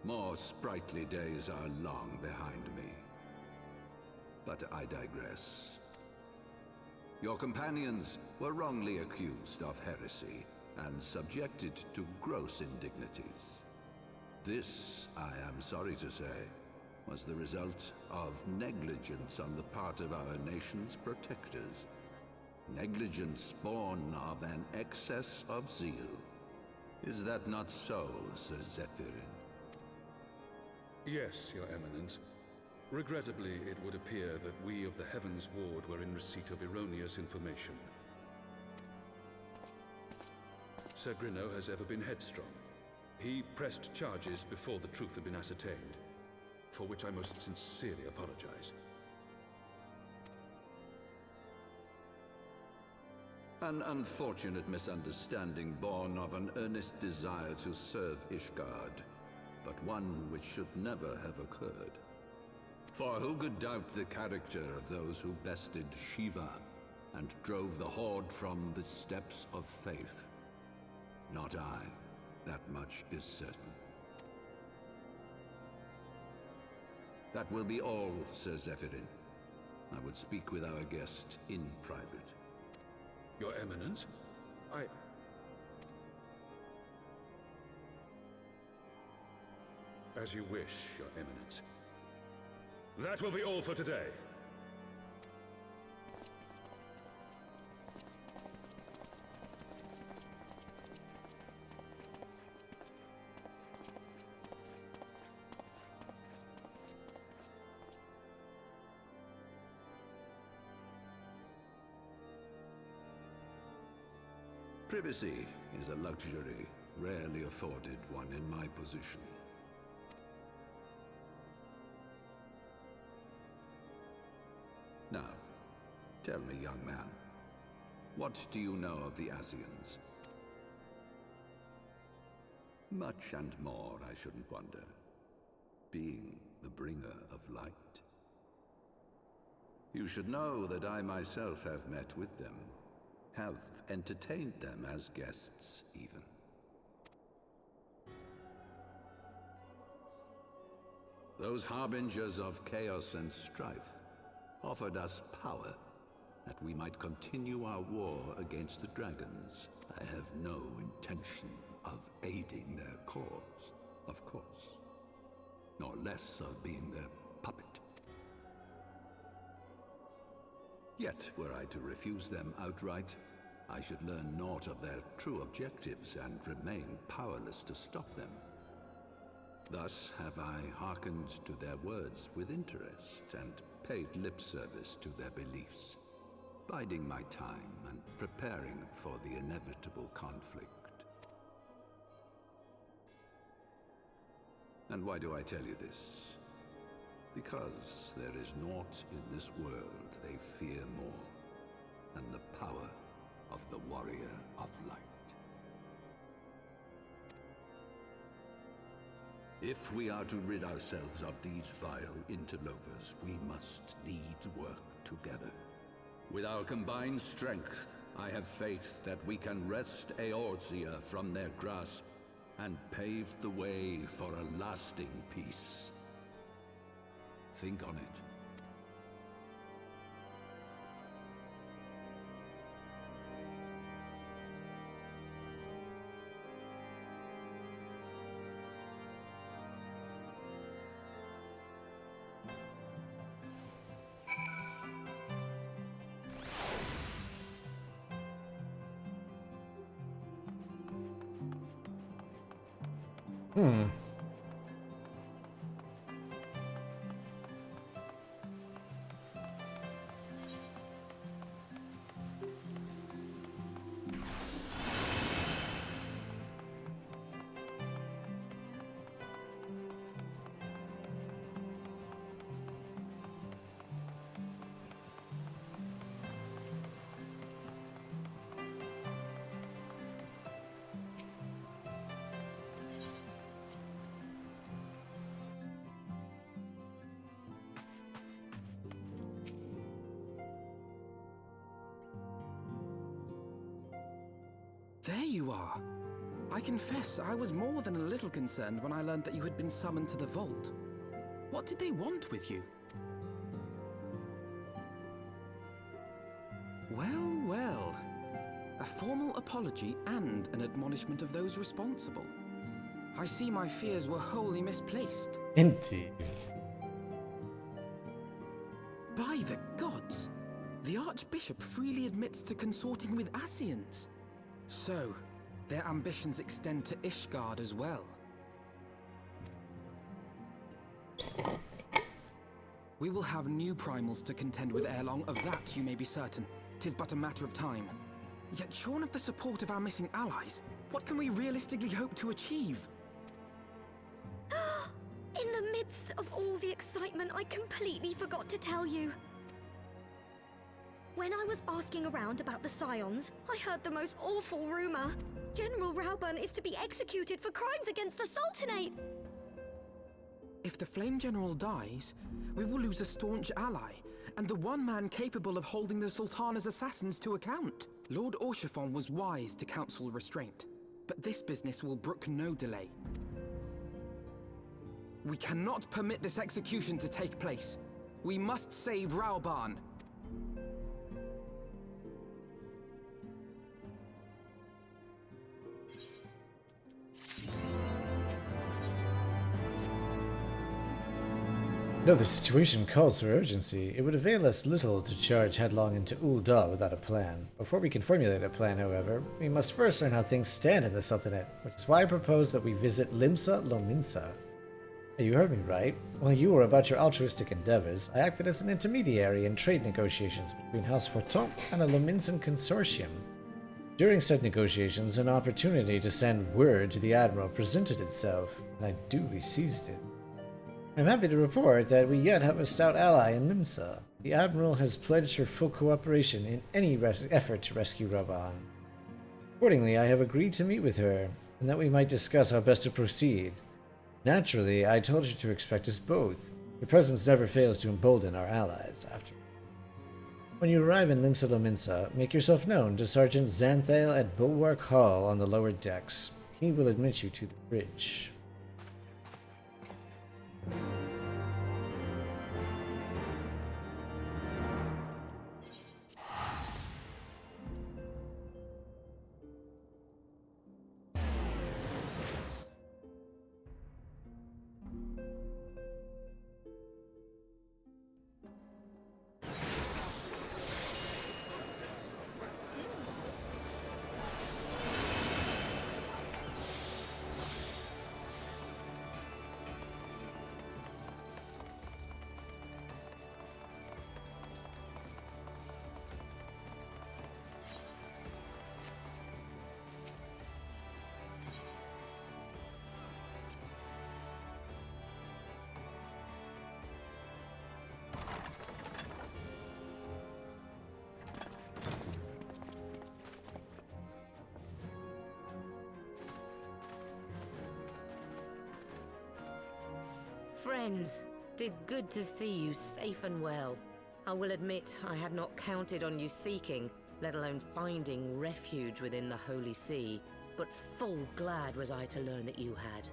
more sprightly days are long behind me. But I digress. Your companions were wrongly accused of heresy and subjected to gross indignities. This, I am sorry to say, was the result of negligence on the part of our nation's protectors. Negligence born of an excess of zeal. Is that not so, Sir Zephyrin? Yes, Your Eminence. Regrettably, it would appear that we of the Heavensward were in receipt of erroneous information. Sir Grinno has ever been headstrong. He pressed charges before the truth had been ascertained, for which I most sincerely apologize. An unfortunate misunderstanding born of an earnest desire to serve Ishgard, but one which should never have occurred. For who could doubt the character of those who bested Shiva and drove the Horde from the steps of faith? Not I. That much is certain. That will be all, Sir Zephyrin. I would speak with our guest in private. Your Eminence? As you wish, Your Eminence. That will be all for today. Privacy is a luxury rarely afforded one in my position. Now, tell me, young man, what do you know of the Asians? Much and more, I shouldn't wonder. Being the bringer of light. You should know that I myself have met with them, have entertained them as guests, even. Those harbingers of chaos and strife offered us power, that we might continue our war against the dragons. I have no intention of aiding their cause, of course, nor less of being their puppet. Yet, were I to refuse them outright, I should learn naught of their true objectives and remain powerless to stop them. Thus have I hearkened to their words with interest and paid lip service to their beliefs, biding my time and preparing for the inevitable conflict. And why do I tell you this? Because there is naught in this world they fear more than the power of the Warrior of Light. If we are to rid ourselves of these vile interlopers, we must needs work together. With our combined strength, I have faith that we can wrest Eorzea from their grasp and pave the way for a lasting peace. Think on it. There you are. I confess, I was more than a little concerned when I learned that you had been summoned to the vault. What did they want with you? Well, well. A formal apology and an admonishment of those responsible. I see my fears were wholly misplaced. Indeed. By the gods! The Archbishop freely admits to consorting with Asians. So, their ambitions extend to Ishgard as well. We will have new primals to contend with ere long, of that you may be certain. 'Tis but a matter of time. Yet shorn of the support of our missing allies, what can we realistically hope to achieve? In the midst of all the excitement, I completely forgot to tell you. When I was asking around about the Scions, I heard the most awful rumor. General Rauburn is to be executed for crimes against the Sultanate! If the Flame General dies, we will lose a staunch ally, and the one man capable of holding the Sultana's assassins to account. Lord Orshafon was wise to counsel restraint, but this business will brook no delay. We cannot permit this execution to take place. We must save Rauburn. Though the situation calls for urgency, it would avail us little to charge headlong into Ul'dah without a plan. Before we can formulate a plan, however, we must first learn how things stand in the Sultanate, which is why I propose that we visit Limsa Lominsa. You heard me right. While you were about your altruistic endeavors, I acted as an intermediary in trade negotiations between House Fortemps and a Lominsan consortium. During said negotiations, an opportunity to send word to the Admiral presented itself, and I duly seized it. I'm happy to report that we yet have a stout ally in Limsa. The Admiral has pledged her full cooperation in any effort to rescue Raban. Accordingly, I have agreed to meet with her, and that we might discuss how best to proceed. Naturally, I told you to expect us both. Your presence never fails to embolden our allies after. When you arrive in Limsa Lominsa, make yourself known to Sergeant Xanthale at Bulwark Hall on the lower decks. He will admit you to the bridge. Friends, 'tis good to see you safe and well. I will admit I had not counted on you seeking, let alone finding refuge within the Holy See, but full glad was I to learn that you had.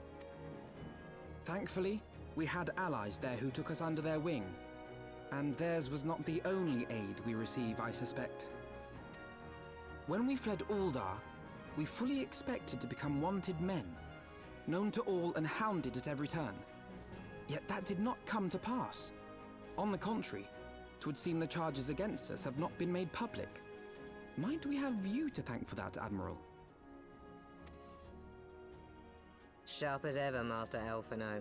Thankfully, we had allies there who took us under their wing. And theirs was not the only aid we receive, I suspect. When we fled Uldar, we fully expected to become wanted men, known to all and hounded at every turn. Yet that did not come to pass. On the contrary, 'twould seem the charges against us have not been made public. Might we have you to thank for that, Admiral? Sharp as ever, Master Elfino.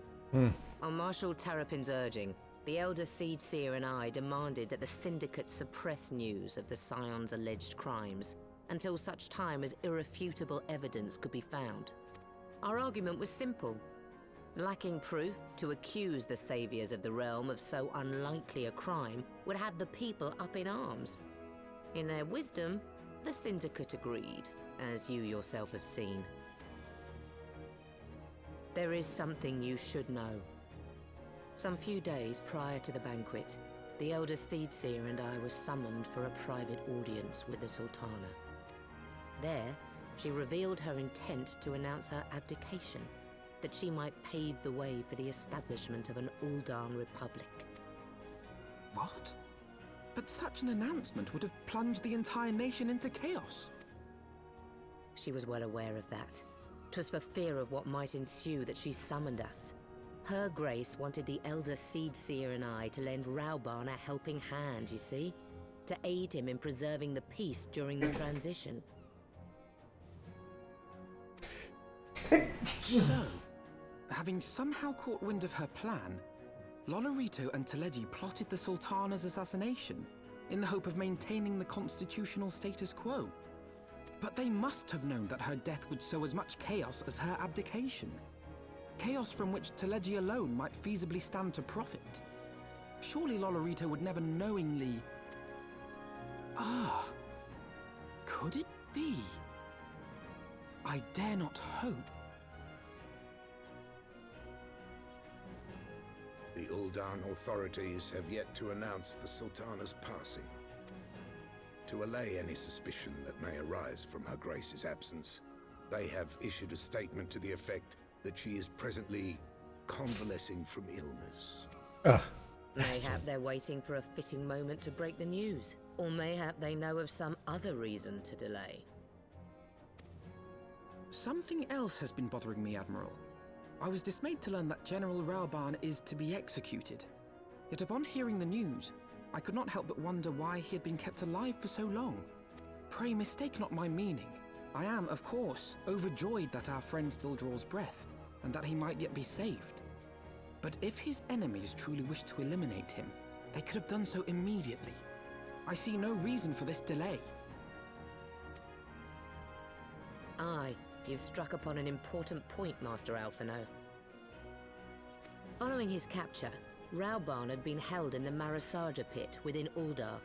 On Marshal Terrapin's urging, the Elder Seedseer and I demanded that the Syndicate suppress news of the Scion's alleged crimes until such time as irrefutable evidence could be found. Our argument was simple. Lacking proof, to accuse the saviors of the realm of so unlikely a crime would have the people up in arms. In their wisdom, the Syndicate agreed, as you yourself have seen. There is something you should know. Some few days prior to the banquet, the Elder Seedseer and I were summoned for a private audience with the Sultana. There, she revealed her intent to announce her abdication, that she might pave the way for the establishment of an Uldan Republic. What? But such an announcement would have plunged the entire nation into chaos. She was well aware of that. 'Twas for fear of what might ensue that she summoned us. Her Grace wanted the Elder Seedseer and I to lend Rauban a helping hand, you see? To aid him in preserving the peace during the transition. So, having somehow caught wind of her plan, Lolorito and Teleji plotted the Sultana's assassination in the hope of maintaining the constitutional status quo. But they must have known that her death would sow as much chaos as her abdication. Chaos from which Teleji alone might feasibly stand to profit. Surely Lolorito would never knowingly... Ah, could it be? I dare not hope. The Uldan authorities have yet to announce the Sultana's passing. To allay any suspicion that may arise from Her Grace's absence, they have issued a statement to the effect that she is presently convalescing from illness. Mayhap they're waiting for a fitting moment to break the news. Or mayhap they know of some other reason to delay. Something else has been bothering me, Admiral. I was dismayed to learn that General Rauban is to be executed. Yet upon hearing the news, I could not help but wonder why he had been kept alive for so long. Pray mistake not my meaning. I am, of course, overjoyed that our friend still draws breath, and that he might yet be saved. But if his enemies truly wished to eliminate him, they could have done so immediately. I see no reason for this delay. Aye, you've struck upon an important point, Master Alphino. Following his capture, Raobarn had been held in the Marasaja pit within Uldar.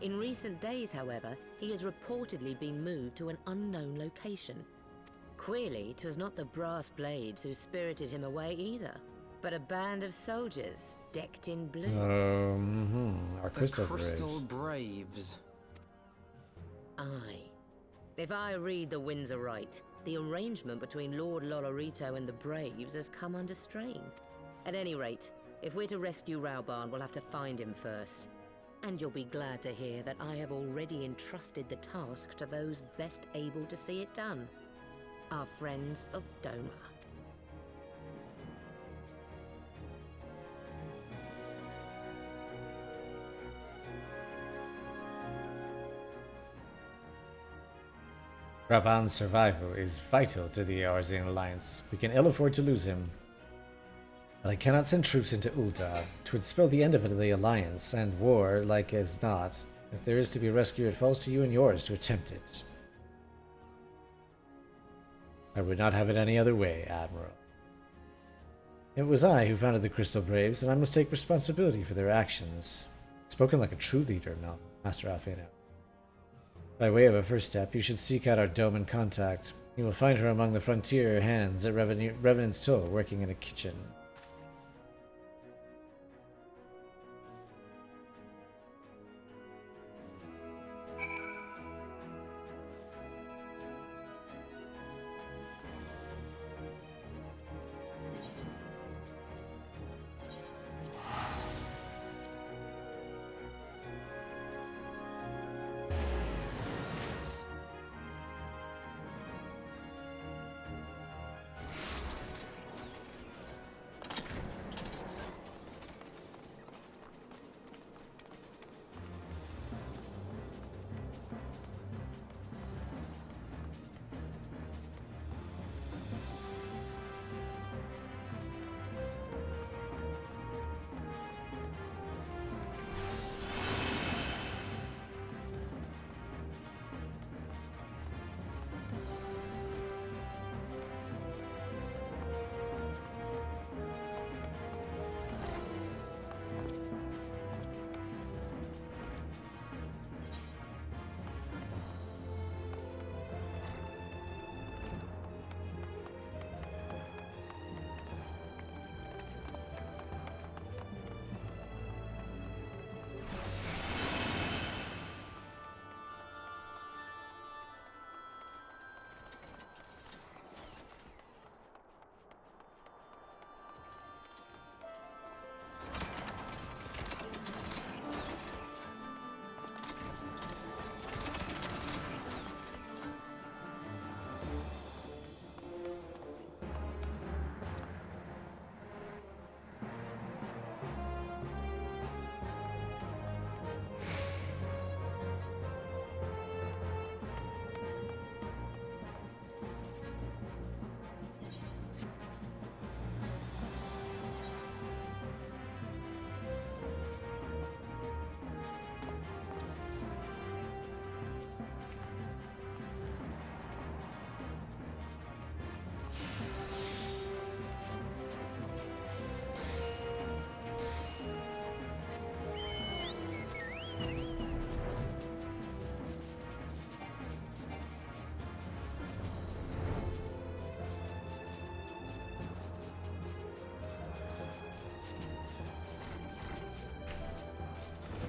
In recent days, however, he has reportedly been moved to an unknown location. Queerly, 'twas not the Brass Blades who spirited him away either, but a band of soldiers decked in blue. Our Crystal The Braves. Crystal Braves. Aye. If I read the winds aright, the arrangement between Lord Lolorito and the Braves has come under strain. At any rate, if we're to rescue Raobarn, we'll have to find him first. And you'll be glad to hear that I have already entrusted the task to those best able to see it done. Our friends of Doma. Raobarn's survival is vital to the Arzian Alliance. We can ill afford to lose him. But I cannot send troops into Uldar. 'Twould spell the end of the Alliance, and war, like as not. If there is to be rescue, it falls to you and yours to attempt it. I would not have it any other way, Admiral. It was I who founded the Crystal Braves, and I must take responsibility for their actions. Spoken like a true leader, Master Alphino. By way of a first step, you should seek out our Doman contact. You will find her among the frontier hands at Revenant's Toll, working in a kitchen.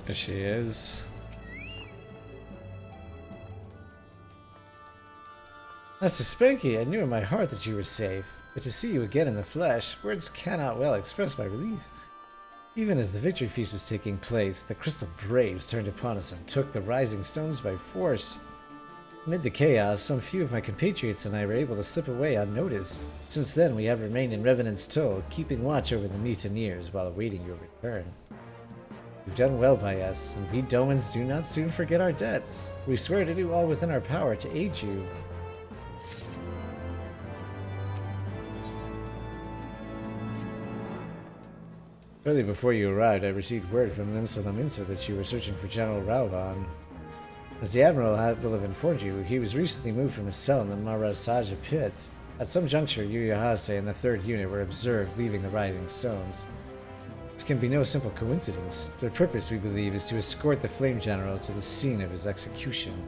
There she is. Master Spanky, I knew in my heart that you were safe, but to see you again in the flesh, words cannot well express my relief. Even as the victory feast was taking place, the Crystal Braves turned upon us and took the Rising Stones by force. Amid the chaos, some few of my compatriots and I were able to slip away unnoticed. Since then, we have remained in Revenant's Toll, keeping watch over the mutineers while awaiting your return. You've done well by us, and we Domans do not soon forget our debts. We swear to do all within our power to aid you. Early before you arrived, I received word from Limsa Laminsa that you were searching for General Raobarn. As the Admiral will have informed you, he was recently moved from his cell in the Marasaja pit. At some juncture, Yuyahase and the 3rd unit were observed leaving the Rising Stones. This can be no simple coincidence. Their purpose, we believe, is to escort the Flame General to the scene of his execution.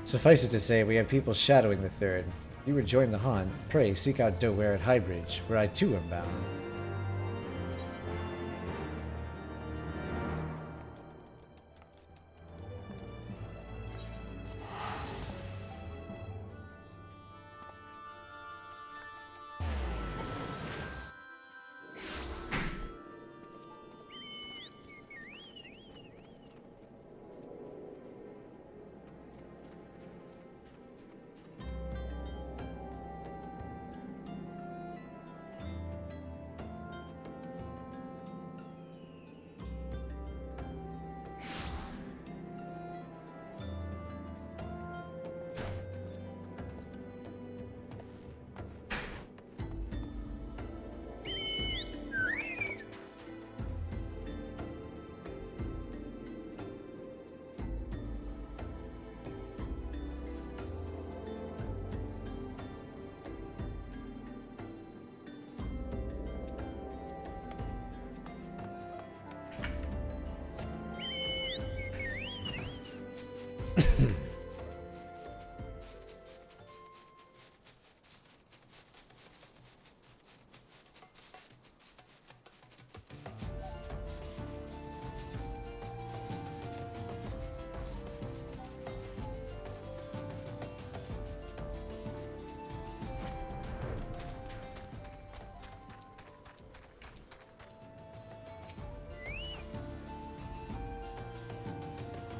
Suffice it to say, we have people shadowing the 3rd. If you rejoin the Han, pray seek out Doware at Highbridge, where I too am bound.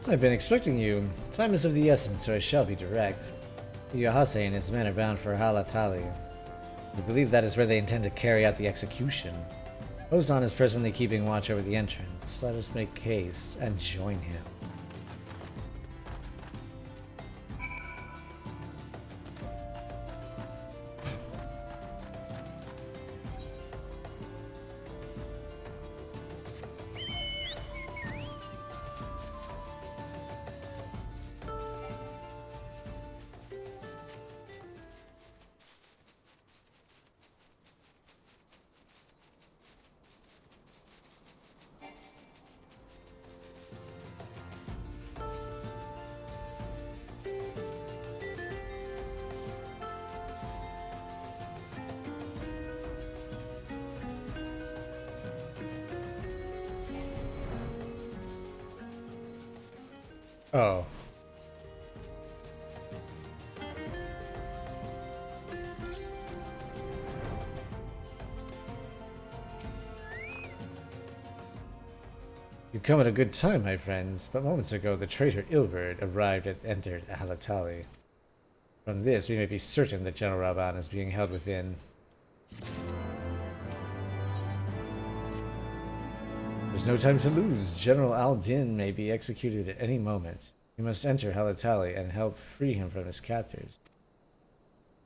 I've been expecting you. Time is of the essence, so I shall be direct. Yuyahase and his men are bound for Halatali. We believe that is where they intend to carry out the execution. Ozan is presently keeping watch over the entrance. Let us make haste and join him. Oh. You come at a good time, my friends, but moments ago the traitor Ilberd arrived and entered Halatali. From this, we may be certain that General Raban is being held within. There's no time to lose. General Al-Din may be executed at any moment. You must enter Halatali and help free him from his captors.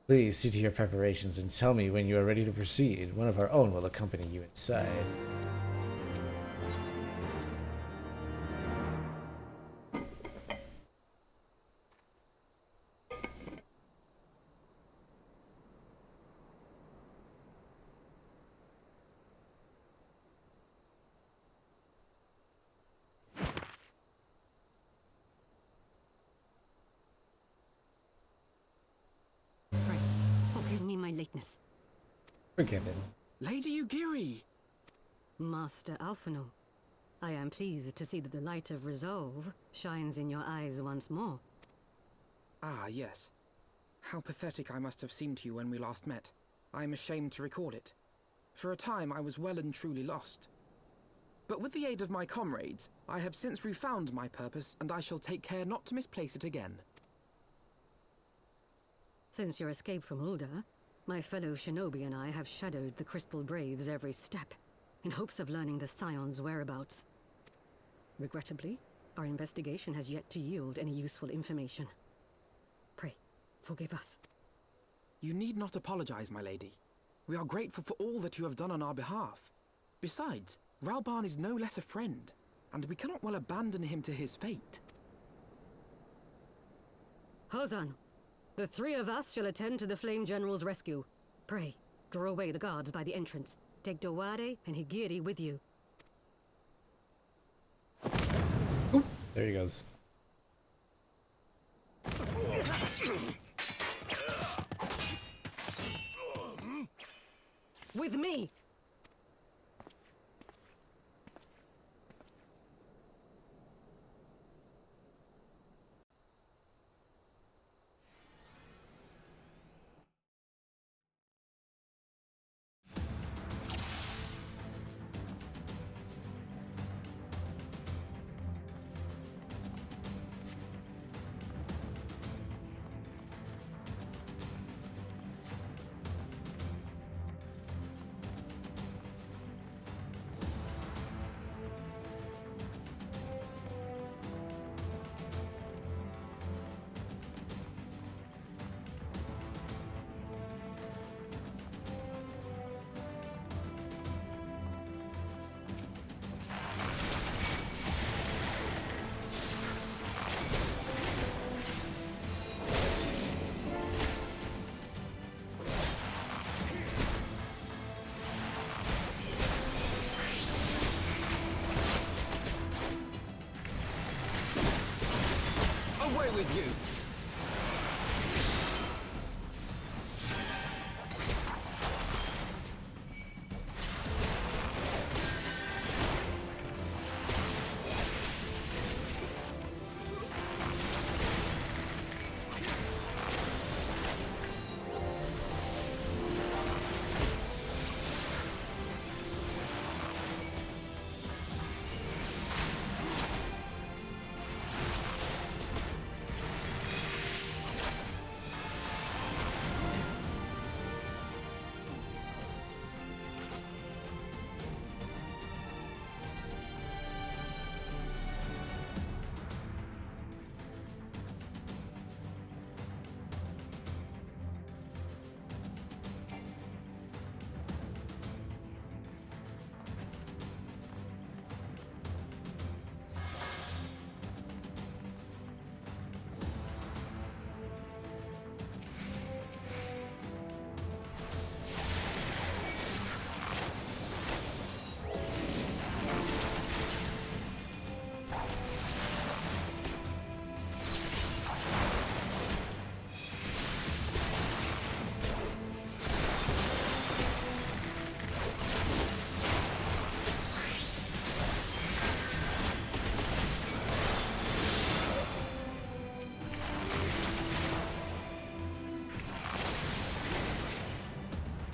Please see to your preparations and tell me when you are ready to proceed. One of our own will accompany you inside. Forgive me my lateness. Forgiven. Lady Ugiri! Master Alphino, I am pleased to see that the light of resolve shines in your eyes once more. Ah, yes. How pathetic I must have seemed to you when we last met. I am ashamed to recall it. For a time I was well and truly lost. But with the aid of my comrades, I have since refound my purpose, and I shall take care not to misplace it again. Since your escape from Ulda, my fellow shinobi and I have shadowed the Crystal Braves every step, in hopes of learning the Scion's whereabouts. Regrettably, our investigation has yet to yield any useful information. Pray, forgive us. You need not apologize, my lady. We are grateful for all that you have done on our behalf. Besides, Ralban is no less a friend, and we cannot well abandon him to his fate. Hozan, the three of us shall attend to the Flame General's rescue. Pray, draw away the guards by the entrance. Take Dowade and Higiri with you. Ooh, there he goes. With me! Away with you!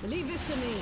Leave this to me.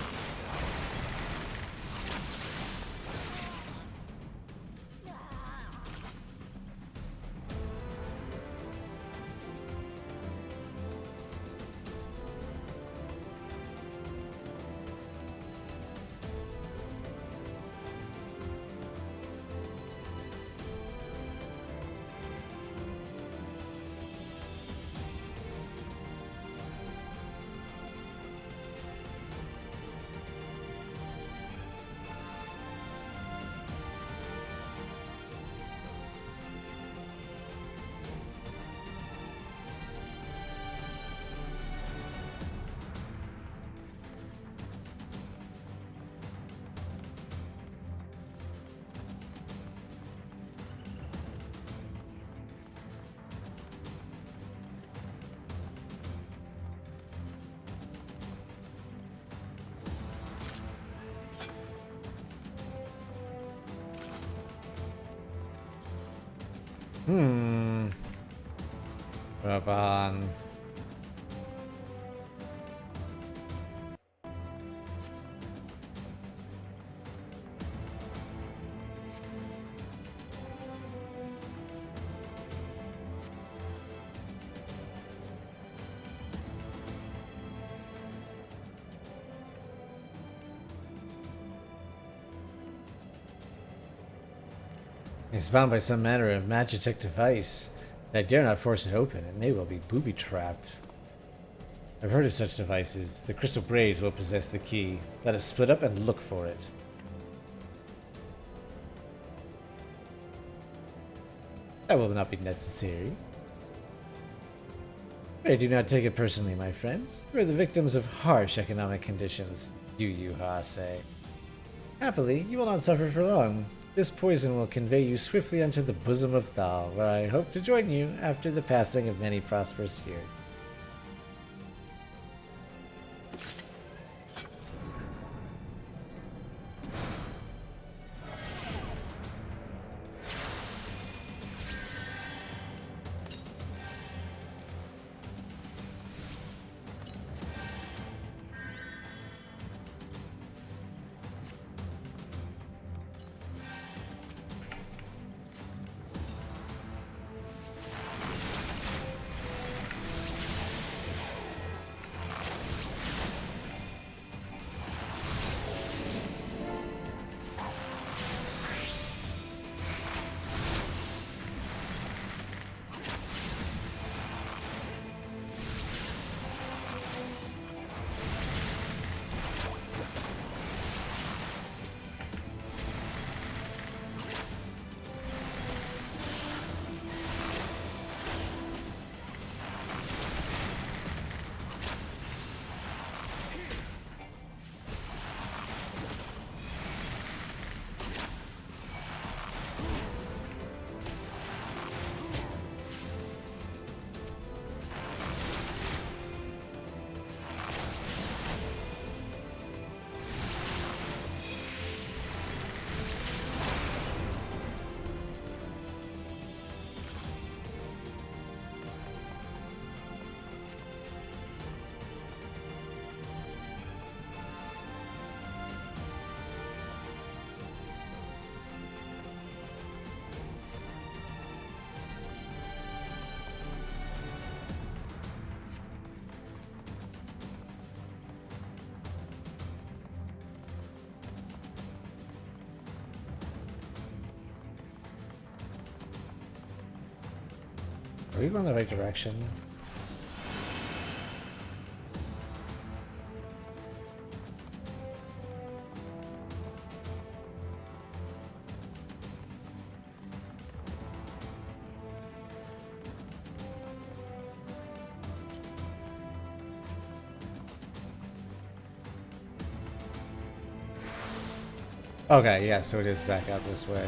Raban. It's bound by some manner of magitech device. I dare not force it open. It may well be booby-trapped. I've heard of such devices. The crystal braves will possess the key. Let us split up and look for it. That will not be necessary. Pray do not take it personally, my friends. We are the victims of harsh economic conditions, Yu say. Happily, you will not suffer for long. This poison will convey you swiftly unto the bosom of Thal, where I hope to join you after the passing of many prosperous years. Are we going the right direction? Okay, yeah, so it is back out this way.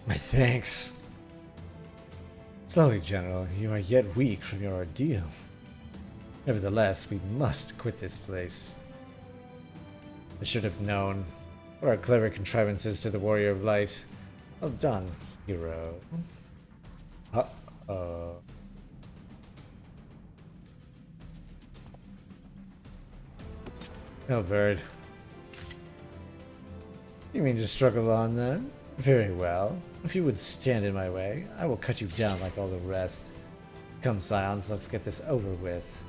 My thanks. Slowly, General. You are yet weak from your ordeal. Nevertheless, we must quit this place. I should have known. What are clever contrivances to the Warrior of Light? Well done, hero. Uh-oh. Oh, bird. You mean to struggle on, then? Very well. If you would stand in my way, I will cut you down like all the rest. Come, Scions, let's get this over with.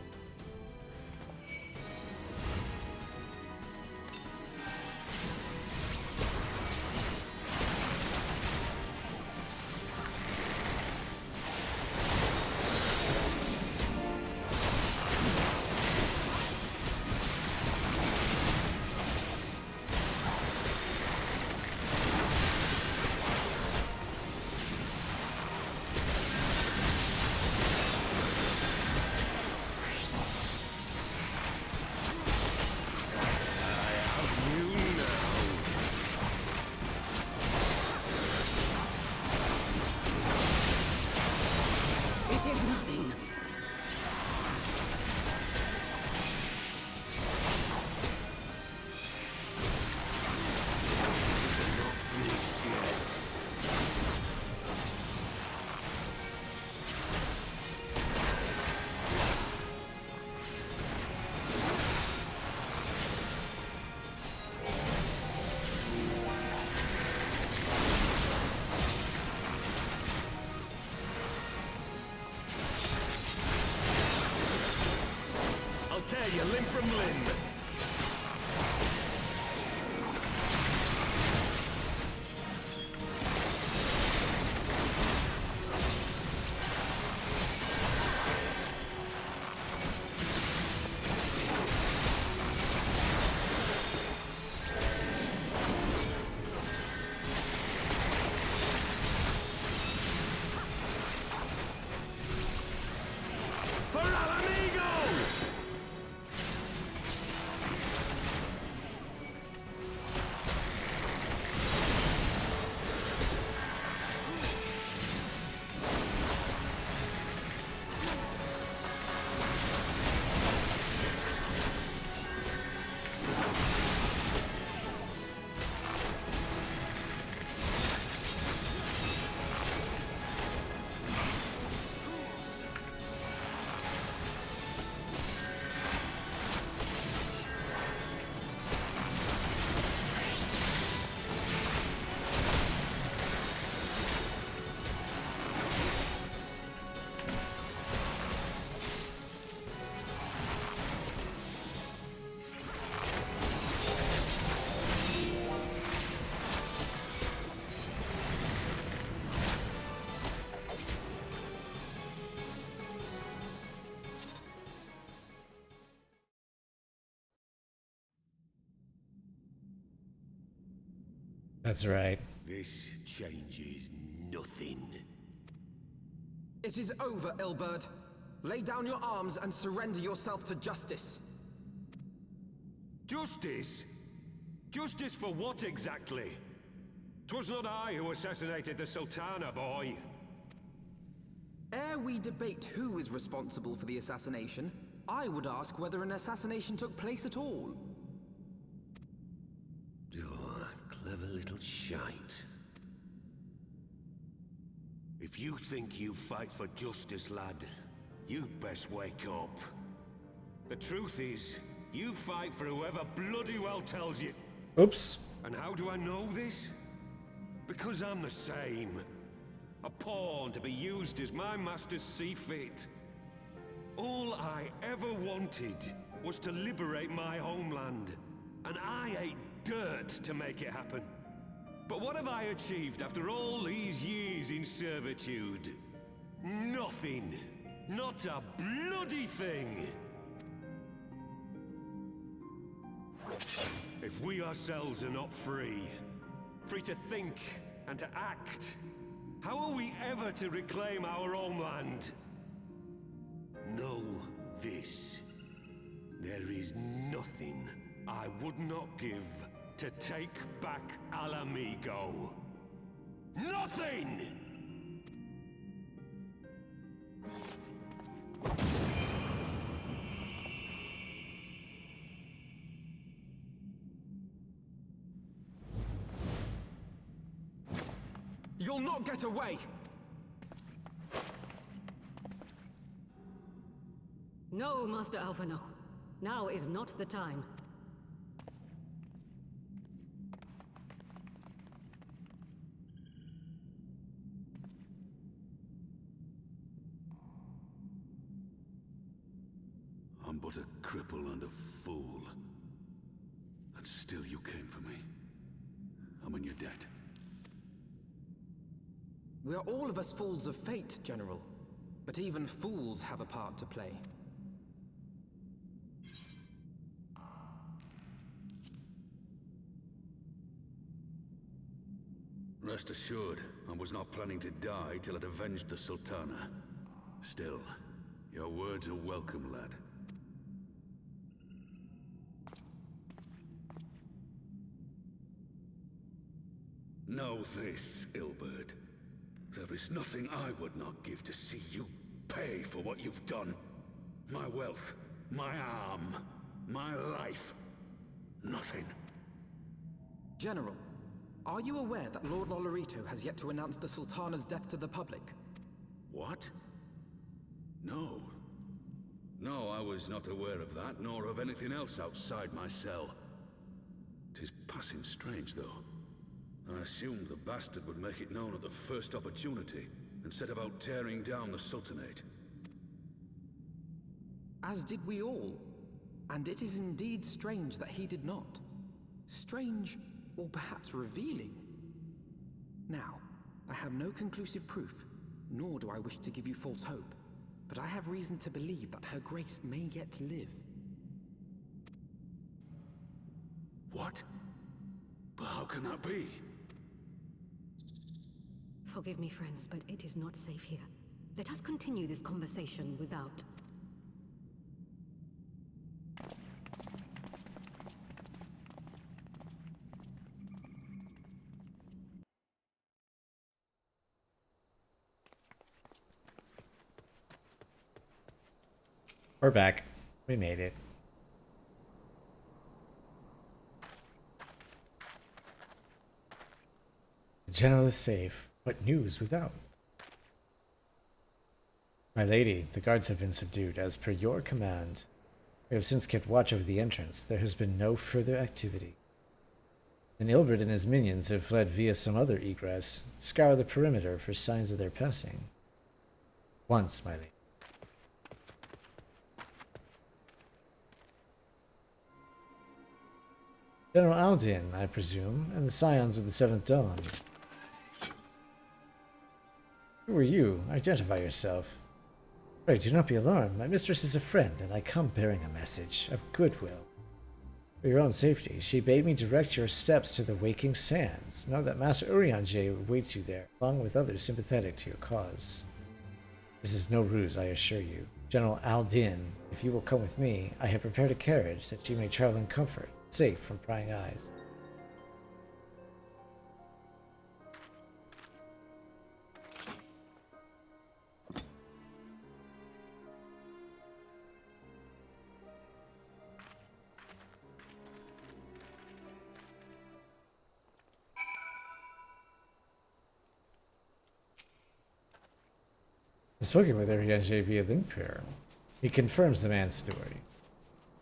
You limb from limb. That's right. This changes nothing. It is over, Ilberd. Lay down your arms and surrender yourself to justice. Justice? Justice for what exactly? 'Twas not I who assassinated the Sultana, boy. Ere we debate who is responsible for the assassination, I would ask whether an assassination took place at all. Oh, clever little shite. If you think you fight for justice, lad, you'd best wake up. The truth is, you fight for whoever bloody well tells you. Oops. And how do I know this? Because I'm the same. A pawn to be used as my masters see fit. All I ever wanted was to liberate my homeland, and I ate dirt to make it happen. But what have I achieved after all these years in servitude? Nothing. Not a bloody thing. If we ourselves are not free to think and to act, how are we ever to reclaim our homeland? Know this. There is nothing I would not give to take back Alamigo. Nothing! You'll not get away! No, Master Alphino. Now is not the time. I'm but a cripple and a fool. And still you came for me. I'm in your debt. We are all of us fools of fate, General. But even fools have a part to play. Rest assured, I was not planning to die till I'd avenged the Sultana. Still, your words are welcome, lad. Know this, Ilberd. There is nothing I would not give to see you pay for what you've done. My wealth, my arm, my life. Nothing. General, are you aware that Lord Lolorito has yet to announce the Sultana's death to the public? What? No. No, I was not aware of that, nor of anything else outside my cell. 'Tis passing strange, though. I assumed the bastard would make it known at the first opportunity, and set about tearing down the Sultanate. As did we all. And it is indeed strange that he did not. Strange, or perhaps revealing. Now, I have no conclusive proof, nor do I wish to give you false hope, but I have reason to believe that Her Grace may yet live. What? But how can that be? Forgive me, friends, but it is not safe here. Let us continue this conversation without... We're back. We made it. The general is safe. What news without? My lady, the guards have been subdued as per your command. We have since kept watch over the entrance. There has been no further activity. And Ilbert and his minions have fled via some other egress. Scour the perimeter for signs of their passing. Once, my lady. General Aldin, I presume, and the Scions of the Seventh Dawn. Who are you? Identify yourself. Pray, do not be alarmed. My mistress is a friend, and I come bearing a message of goodwill. For your own safety, she bade me direct your steps to the Waking Sands. Know that Master Urianger awaits you there, along with others sympathetic to your cause. This is no ruse, I assure you. General Aldin, if you will come with me, I have prepared a carriage that you may travel in comfort, safe from prying eyes. I've spoken with Urianger via link pair. He confirms the man's story.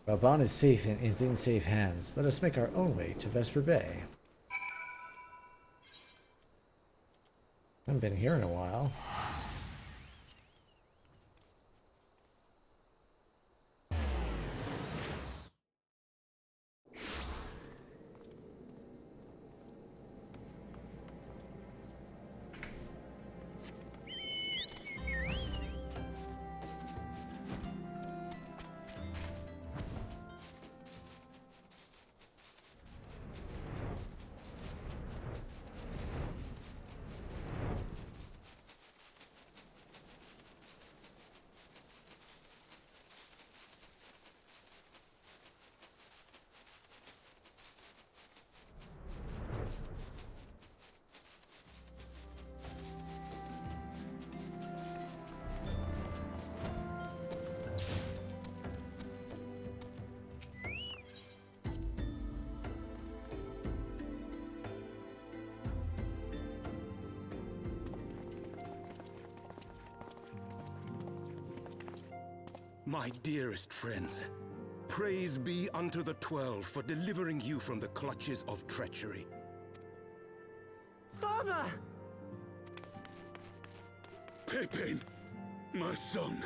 While Bon is safe and is in safe hands, let us make our own way to Vesper Bay. Haven't been here in a while. My dearest friends, praise be unto the 12 for delivering you from the clutches of treachery. Father! Pippin, my son,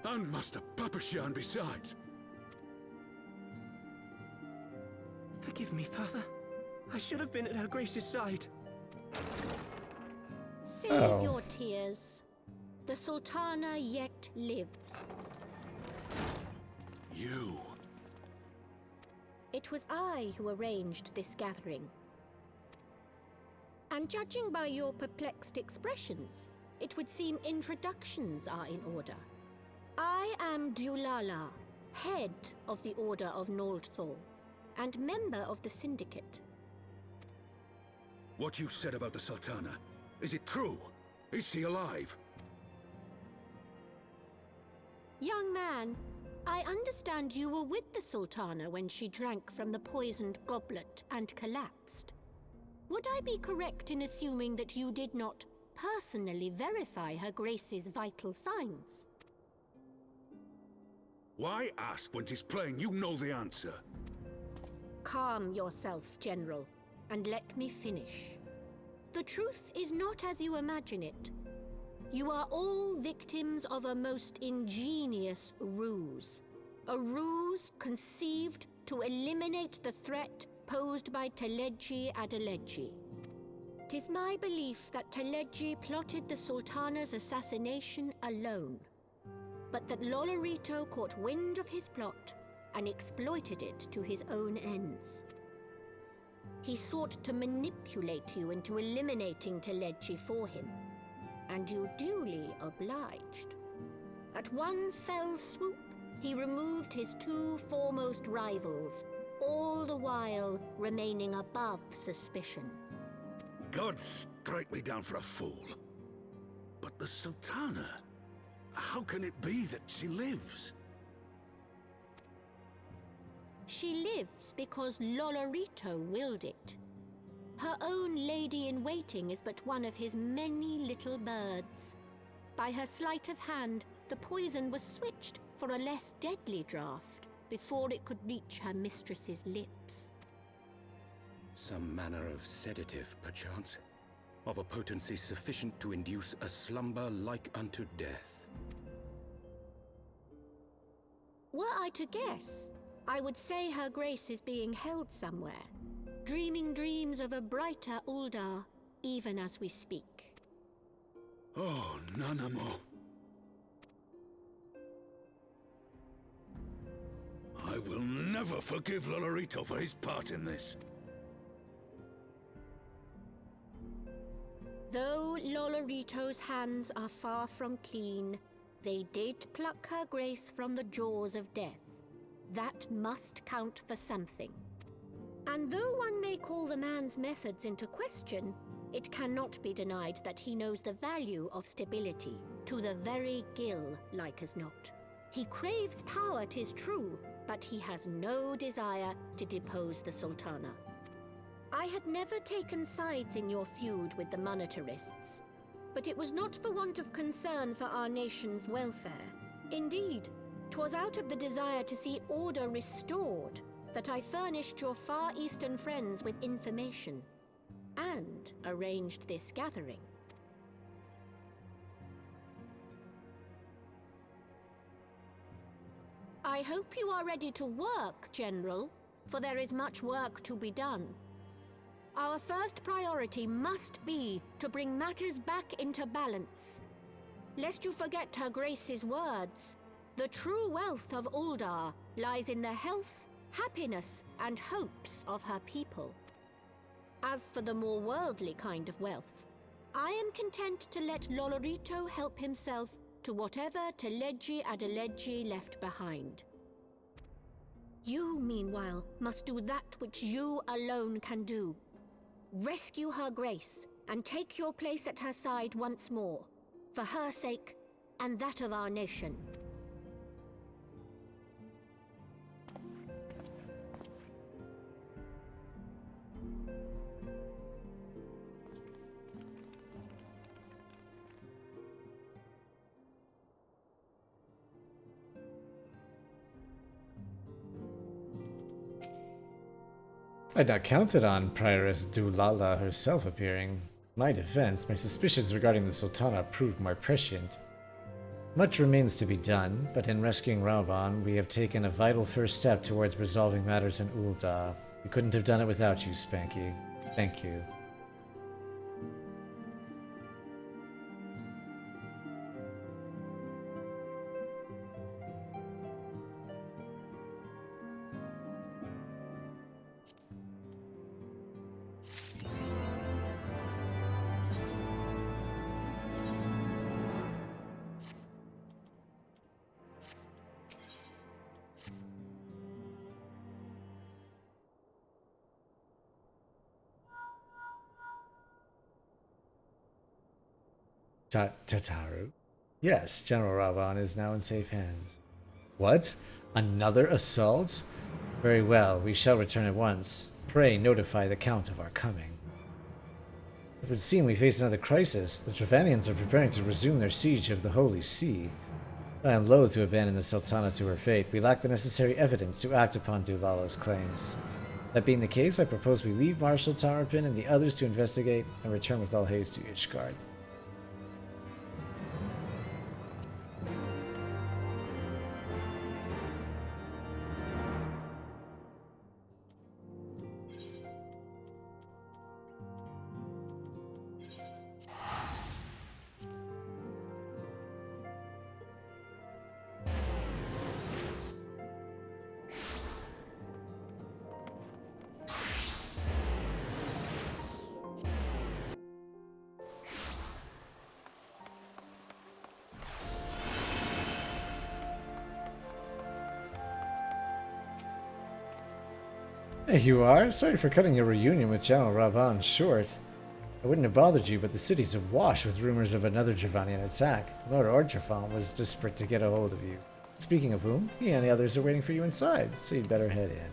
and Master Papashan besides. Forgive me, Father. I should have been at Her Grace's side. Save your tears. The Sultana yet lived. You. It was I who arranged this gathering. And judging by your perplexed expressions, it would seem introductions are in order. I am Dulala, head of the Order of Noldthor, and member of the Syndicate. What you said about the Sultana, is it true? Is she alive? Young man, I understand you were with the Sultana when she drank from the poisoned goblet and collapsed. Would I be correct in assuming that you did not personally verify Her Grace's vital signs? Why ask when 'tis plain you know the answer? Calm yourself, General, and let me finish. The truth is not as you imagine it. You are all victims of a most ingenious ruse. A ruse conceived to eliminate the threat posed by Teleji Adeleji. 'Tis my belief that Teleji plotted the Sultana's assassination alone, but that Lolorito caught wind of his plot and exploited it to his own ends. He sought to manipulate you into eliminating Teleji for him, and you duly obliged. At one fell swoop, he removed his two foremost rivals, all the while remaining above suspicion. God strike me down for a fool. But the Sultana, how can it be that she lives? She lives because Lolorito willed it. Her own lady-in-waiting is but one of his many little birds. By her sleight of hand, the poison was switched for a less deadly draught before it could reach her mistress's lips. Some manner of sedative, perchance, of a potency sufficient to induce a slumber like unto death. Were I to guess, I would say Her Grace is being held somewhere, dreaming dreams of a brighter Uldar, even as we speak. Oh, Nanamo. I will never forgive Lolorito for his part in this. Though Lolorito's hands are far from clean, they did pluck Her Grace from the jaws of death. That must count for something. And though one may call the man's methods into question, it cannot be denied that he knows the value of stability, to the very gill, like as not. He craves power, 'tis true, but he has no desire to depose the Sultana. I had never taken sides in your feud with the monetarists, but it was not for want of concern for our nation's welfare. Indeed, 'twas out of the desire to see order restored that I furnished your Far Eastern friends with information and arranged this gathering. I hope you are ready to work, General, for there is much work to be done. Our first priority must be to bring matters back into balance. Lest you forget Her Grace's words, the true wealth of Uldar lies in the health, happiness, and hopes of her people. As for the more worldly kind of wealth, I am content to let Lolorito help himself to whatever Teleji Adeleji left behind. You, meanwhile, must do that which you alone can do. Rescue Her Grace and take your place at her side once more, for her sake and that of our nation. I'd not counted on Prioress Dulala herself appearing. In my defense, my suspicions regarding the Sultana proved more prescient. Much remains to be done, but in rescuing Raoban, we have taken a vital first step towards resolving matters in Ul'dah. We couldn't have done it without you, Spanky. Thank you. Tataru? Yes, General Raoban is now in safe hands. What? Another assault? Very well, we shall return at once. Pray notify the Count of our coming. It would seem we face another crisis. The Travanians are preparing to resume their siege of the Holy See. I am loath to abandon the Sultana to her fate. We lack the necessary evidence to act upon Dulala's claims. That being the case, I propose we leave Marshal Tarapin and the others to investigate and return with all haste to Ishgard. There you are. Sorry for cutting your reunion with General Raoban short. I wouldn't have bothered you, but the city's awash with rumors of another Dravanian attack. Lord Ortrafon was desperate to get a hold of you. Speaking of whom, he and the others are waiting for you inside, so you'd better head in.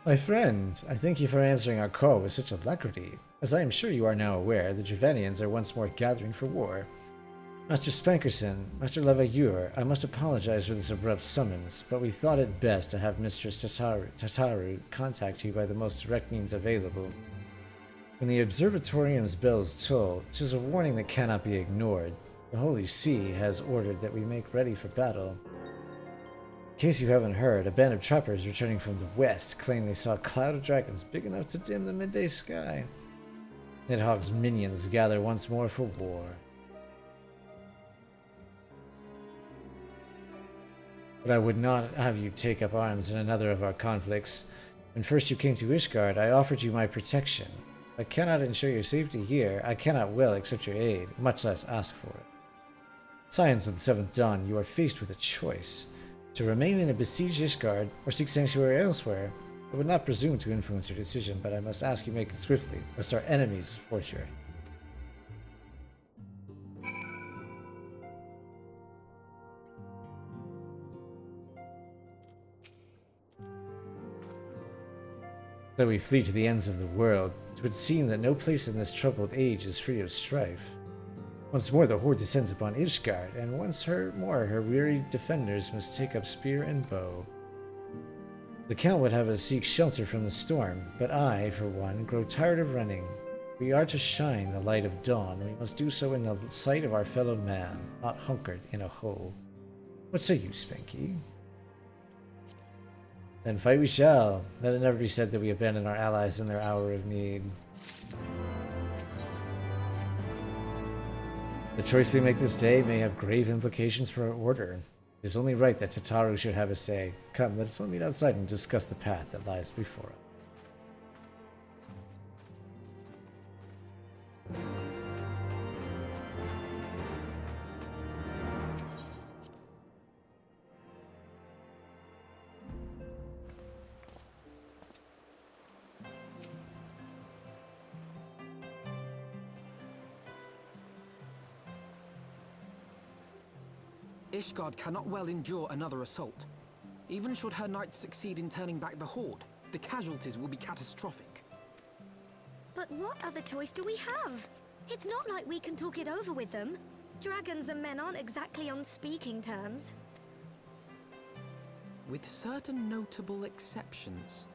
My friend, I thank you for answering our call with such alacrity. As I am sure you are now aware, the Dravanians are once more gathering for war. Master Spankerson, Master Levailleur, I must apologize for this abrupt summons, but we thought it best to have Mistress Tataru contact you by the most direct means available. When the Observatorium's bells toll, 'tis a warning that cannot be ignored. The Holy See has ordered that we make ready for battle. In case you haven't heard, a band of trappers returning from the west claim they saw a cloud of dragons big enough to dim the midday sky. Nidhogg's minions gather once more for war. But I would not have you take up arms in another of our conflicts. When first you came to Ishgard, I offered you my protection. If I cannot ensure your safety here, I cannot well accept your aid, much less ask for it. Scions of the Seventh Dawn, you are faced with a choice. To remain in a besieged Ishgard, or seek sanctuary elsewhere. I would not presume to influence your decision, but I must ask you make it swiftly, lest our enemies force your. Though we flee to the ends of the world, it would seem that no place in this troubled age is free of strife. Once more the horde descends upon Ishgard, and once more her weary defenders must take up spear and bow. The Count would have us seek shelter from the storm, but I, for one, grow tired of running. If we are to shine the light of dawn, we must do so in the sight of our fellow man, not hunkered in a hole. What say you, Spanky? Then fight we shall. Let it never be said that we abandon our allies in their hour of need. The choice we make this day may have grave implications for our order. It is only right that Tataru should have a say. Come, let us all meet outside and discuss the path that lies before us. Ishgard cannot well endure another assault. Even should her knights succeed in turning back the horde, The casualties will be catastrophic. But what other choice do we have? It's not like we can talk it over with them. Dragons and men aren't exactly on speaking terms. With certain notable exceptions.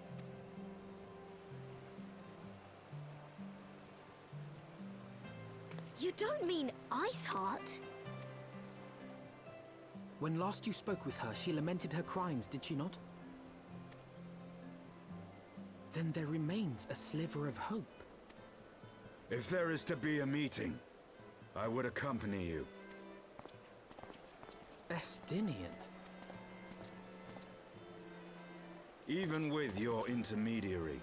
You don't mean Iceheart? When last you spoke with her, she lamented her crimes, did she not? Then there remains a sliver of hope. If there is to be a meeting, I would accompany you. Estinian. Even with your intermediary,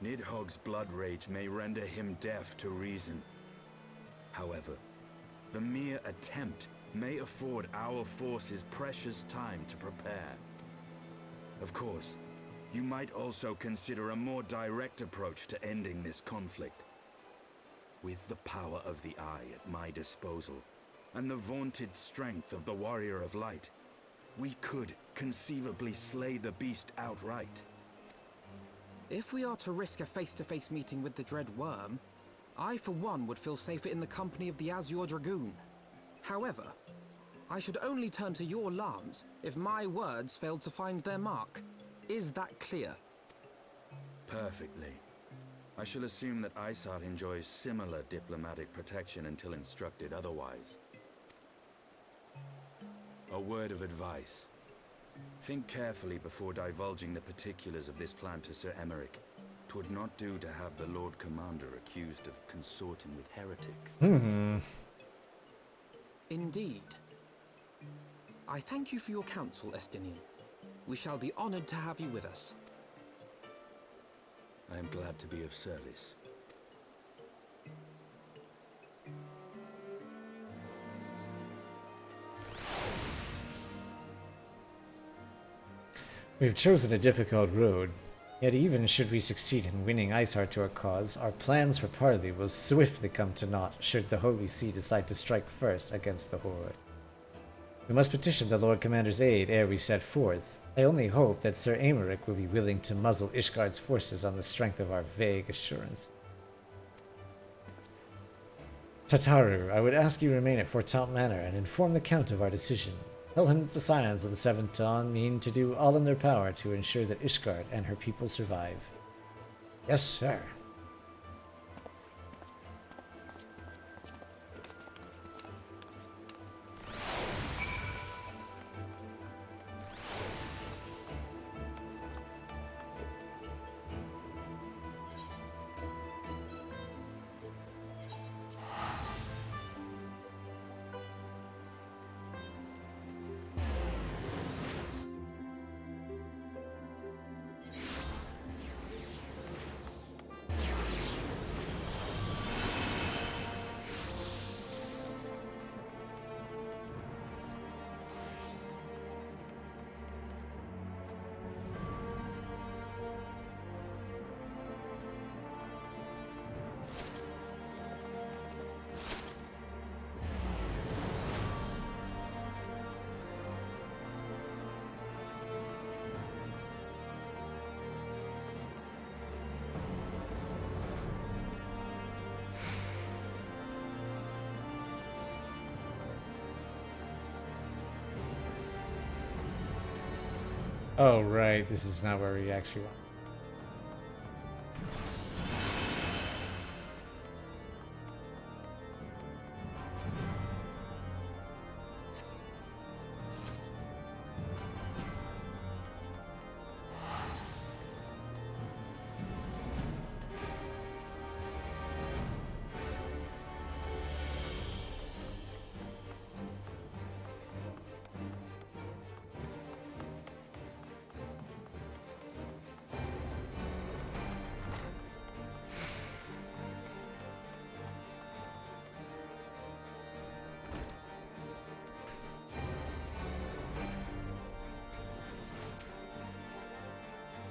Nidhogg's blood rage may render him deaf to reason. However, the mere attempt may afford our forces precious time to prepare. Of course, you might also consider a more direct approach to ending this conflict. With the power of the Eye at my disposal, and the vaunted strength of the Warrior of Light, we could conceivably slay the beast outright. If we are to risk a face-to-face meeting with the Dread Worm, I for one would feel safer in the company of the Azure Dragoon. However, I should only turn to your alarms if my words failed to find their mark. Is that clear? Perfectly. I shall assume that Iceheart enjoys similar diplomatic protection until instructed otherwise. A word of advice. Think carefully before divulging the particulars of this plan to Sir Emeric. 'Twould not do to have the Lord Commander accused of consorting with heretics. Indeed. I thank you for your counsel, Estinian. We shall be honored to have you with us. I am glad to be of service. We've chosen a difficult road, yet even should we succeed in winning Iceheart to our cause, our plans for parley will swiftly come to naught should the Holy See decide to strike first against the Horde. We must petition the Lord Commander's aid ere we set forth. I only hope that Sir Emeric will be willing to muzzle Ishgard's forces on the strength of our vague assurance. Tataru, I would ask you to remain at Fort Top Manor and inform the Count of our decision. Tell him that the Scions of the Seventh Dawn mean to do all in their power to ensure that Ishgard and her people survive. Yes, sir. Oh, right. This is not where we actually want.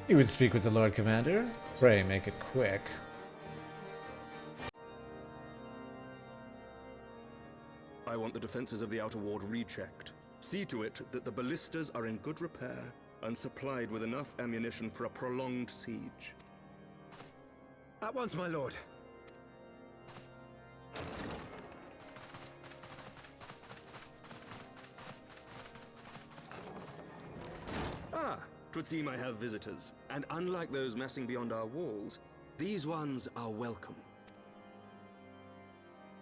You would speak with the Lord Commander? Pray make it quick. I want the defenses of the Outer Ward rechecked. See to it that the ballistas are in good repair, and supplied with enough ammunition for a prolonged siege. At once, my lord. Ah, 'twould seem I have visitors, and unlike those massing beyond our walls, these ones are welcome.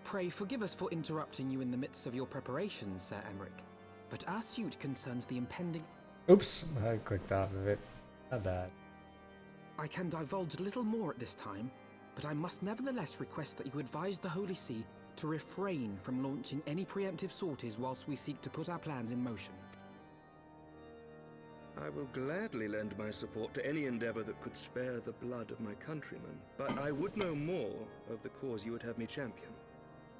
Pray forgive us for interrupting you in the midst of your preparations, Sir Emmerich, but our suit concerns the impending... Oops, I clicked off of it. Not bad. I can divulge little more at this time, but I must nevertheless request that you advise the Holy See to refrain from launching any preemptive sorties whilst we seek to put our plans in motion. I will gladly lend my support to any endeavor that could spare the blood of my countrymen, but I would know more of the cause you would have me champion.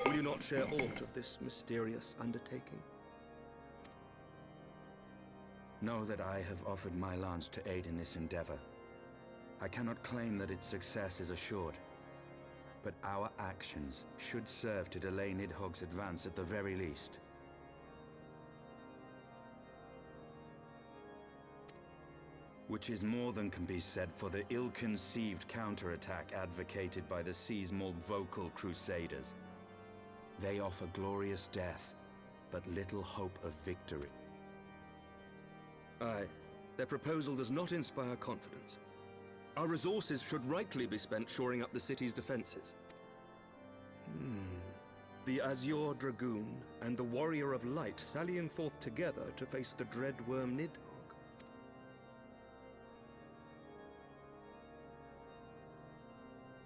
Will you not share aught of this mysterious undertaking? Know that I have offered my lance to aid in this endeavor. I cannot claim that its success is assured, but our actions should serve to delay Nidhogg's advance at the very least. Which is more than can be said for the ill-conceived counterattack advocated by the sea's more vocal crusaders. They offer glorious death, but little hope of victory. Aye, their proposal does not inspire confidence. Our resources should rightly be spent shoring up the city's defenses. The Azure Dragoon and the Warrior of Light sallying forth together to face the dread worm Nidhogg.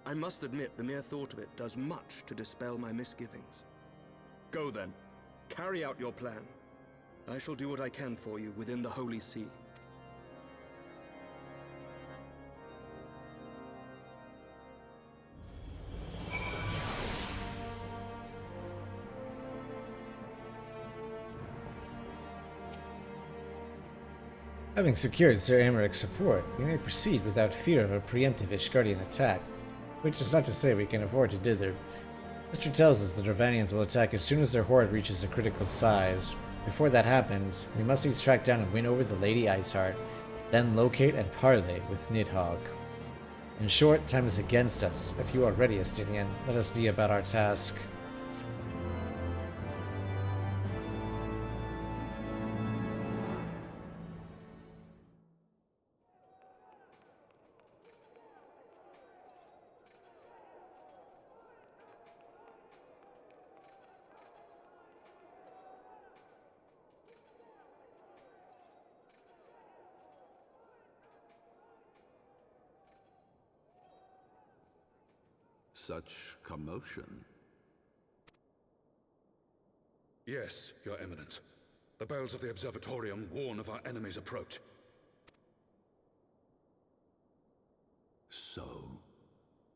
I must admit, the mere thought of it does much to dispel my misgivings. Go then, carry out your plan. I shall do what I can for you within the Holy See. Having secured Sir Aymerich's support, we may proceed without fear of a preemptive Ishgardian attack, which is not to say we can afford to dither. History tells us the Dravanians will attack as soon as their horde reaches a critical size. Before that happens, we must needs track down and win over the Lady Iceheart, then locate and parley with Nidhogg. In short, time is against us. If you are ready, Estinian, let us be about our task. Such commotion. Yes, Your Eminence. The bells of the Observatorium warn of our enemy's approach. So,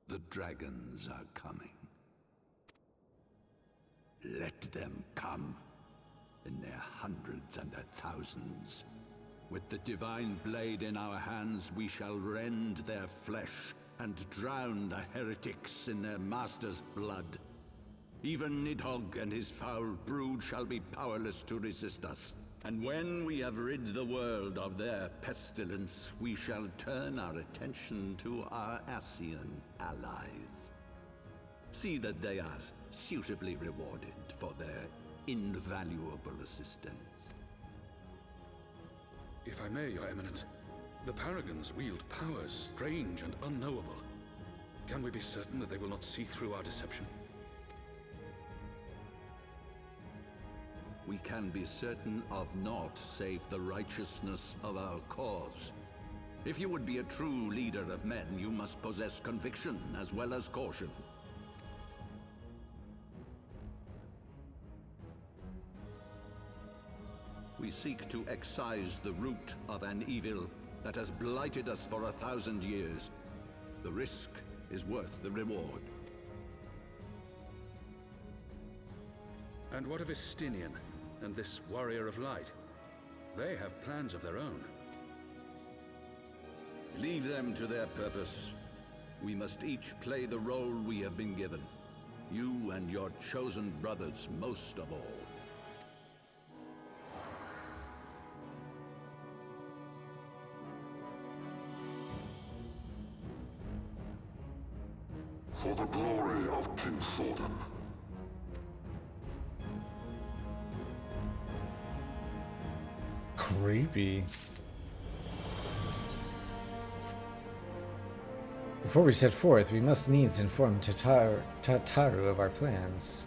the dragons are coming. Let them come, in their hundreds and their thousands. With the divine blade in our hands, we shall rend their flesh and drown the heretics in their master's blood. Even Nidhogg and his foul brood shall be powerless to resist us. And when we have rid the world of their pestilence, we shall turn our attention to our Ascian allies. See that they are suitably rewarded for their invaluable assistance. If I may, Your Eminence, the Paragons wield powers strange and unknowable. Can we be certain that they will not see through our deception? We can be certain of naught save the righteousness of our cause. If you would be a true leader of men, you must possess conviction as well as caution. We seek to excise the root of an evil that has blighted us for 1,000 years. The risk is worth the reward. And what of Estinian and this Warrior of Light? They have plans of their own. Leave them to their purpose. We must each play the role we have been given. You and your chosen brothers most of all. For the glory of King Thordan. Creepy. Before we set forth, we must needs inform Tataru of our plans.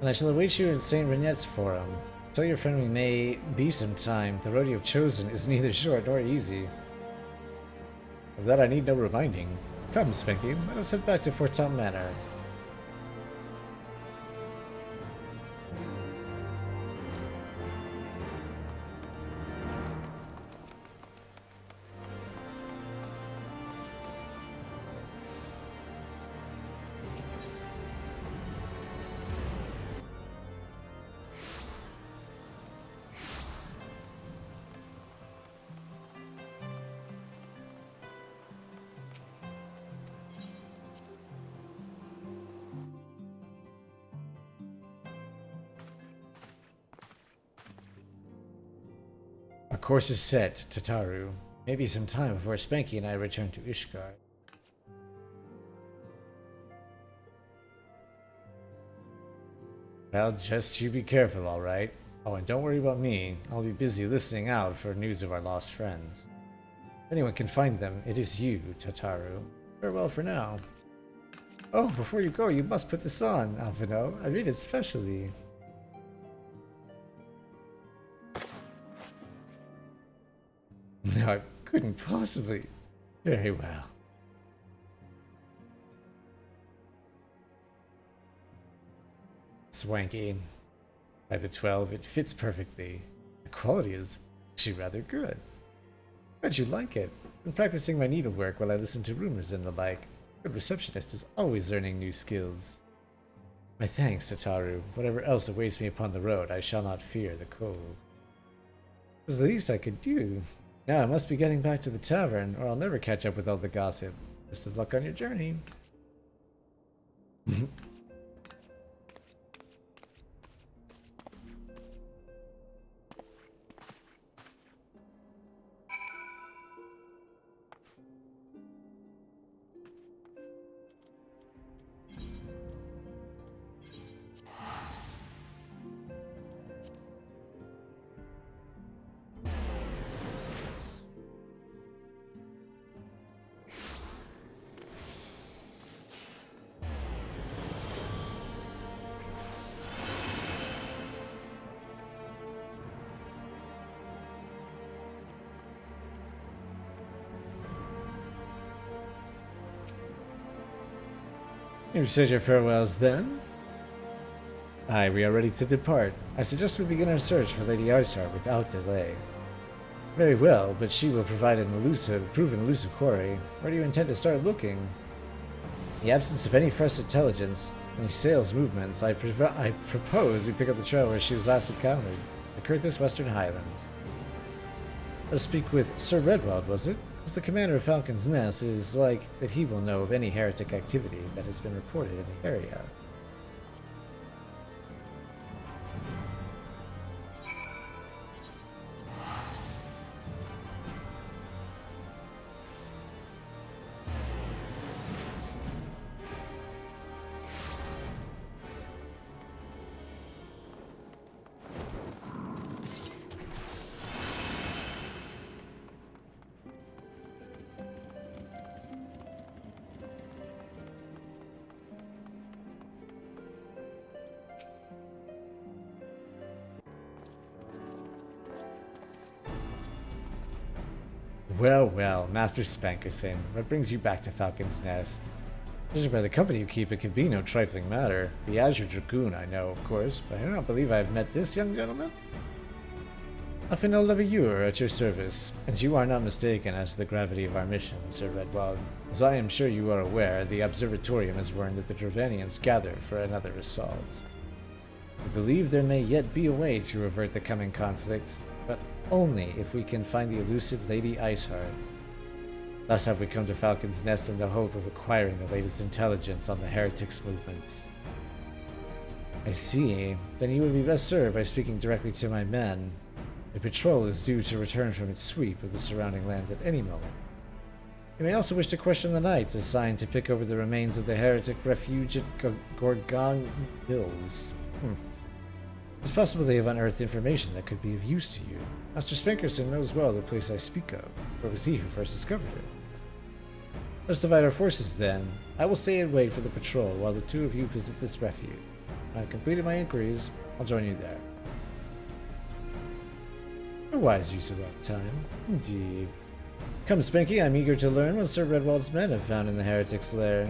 And I shall await you in St. Renette's Forum. Tell your friend we may be some time. The rodeo chosen is neither short nor easy. Of that I need no reminding. Come, Spanky, let us head back to Fort Tom Manor. Our course is set, Tataru. Maybe some time before Spanky and I return to Ishgard. Well, just you be careful, alright? Oh, and don't worry about me. I'll be busy listening out for news of our lost friends. If anyone can find them, it is you, Tataru. Farewell for now. Oh, before you go, you must put this on, Alphino. I made it specially. No, I couldn't possibly. Very well. Swanky. By the 12, it fits perfectly. The quality is actually rather good. Glad you like it. I'm practicing my needlework while I listen to rumors and the like. A good receptionist is always learning new skills. My thanks, Tataru. Whatever else awaits me upon the road, I shall not fear the cold. It was the least I could do. Now I must be getting back to the tavern, or I'll never catch up with all the gossip. Best of luck on your journey. You've said your farewells then? Aye, we are ready to depart. I suggest we begin our search for Lady Arsar without delay. Very well, but she will provide proven elusive quarry. Where do you intend to start looking? In the absence of any fresh intelligence, any sales movements, I propose we pick up the trail where she was last encountered, the Kurthis Western Highlands. Let's speak with Sir Redwald, was it? As the commander of Falcon's Nest, it is like that he will know of any heretic activity that has been reported in the area. Well, well, Master Spankerson, what brings you back to Falcon's Nest? Judging by the company you keep, it can be no trifling matter. The Azure Dragoon I know, of course, but I do not believe I have met this young gentleman. Affinol Leveilleur at your service, and you are not mistaken as to the gravity of our mission, Sir Redwald. As I am sure you are aware, the Observatorium has warned that the Dravanians gather for another assault. We believe there may yet be a way to avert the coming conflict, but only if we can find the elusive Lady Iceheart. Thus have we come to Falcon's Nest in the hope of acquiring the latest intelligence on the heretics' movements. I see. Then you would be best served by speaking directly to my men. The patrol is due to return from its sweep of the surrounding lands at any moment. You may also wish to question the knights assigned to pick over the remains of the heretic refuge at Gorgon Hills. It's possible they have unearthed information that could be of use to you. Master Spankerson knows well the place I speak of, for it was he who first discovered it. Let's divide our forces then. I will stay and wait for the patrol while the two of you visit this refuge. When I've completed my inquiries, I'll join you there. A wise use of our time, indeed. Come, Spanky, I'm eager to learn what Sir Redwald's men have found in the heretic's lair.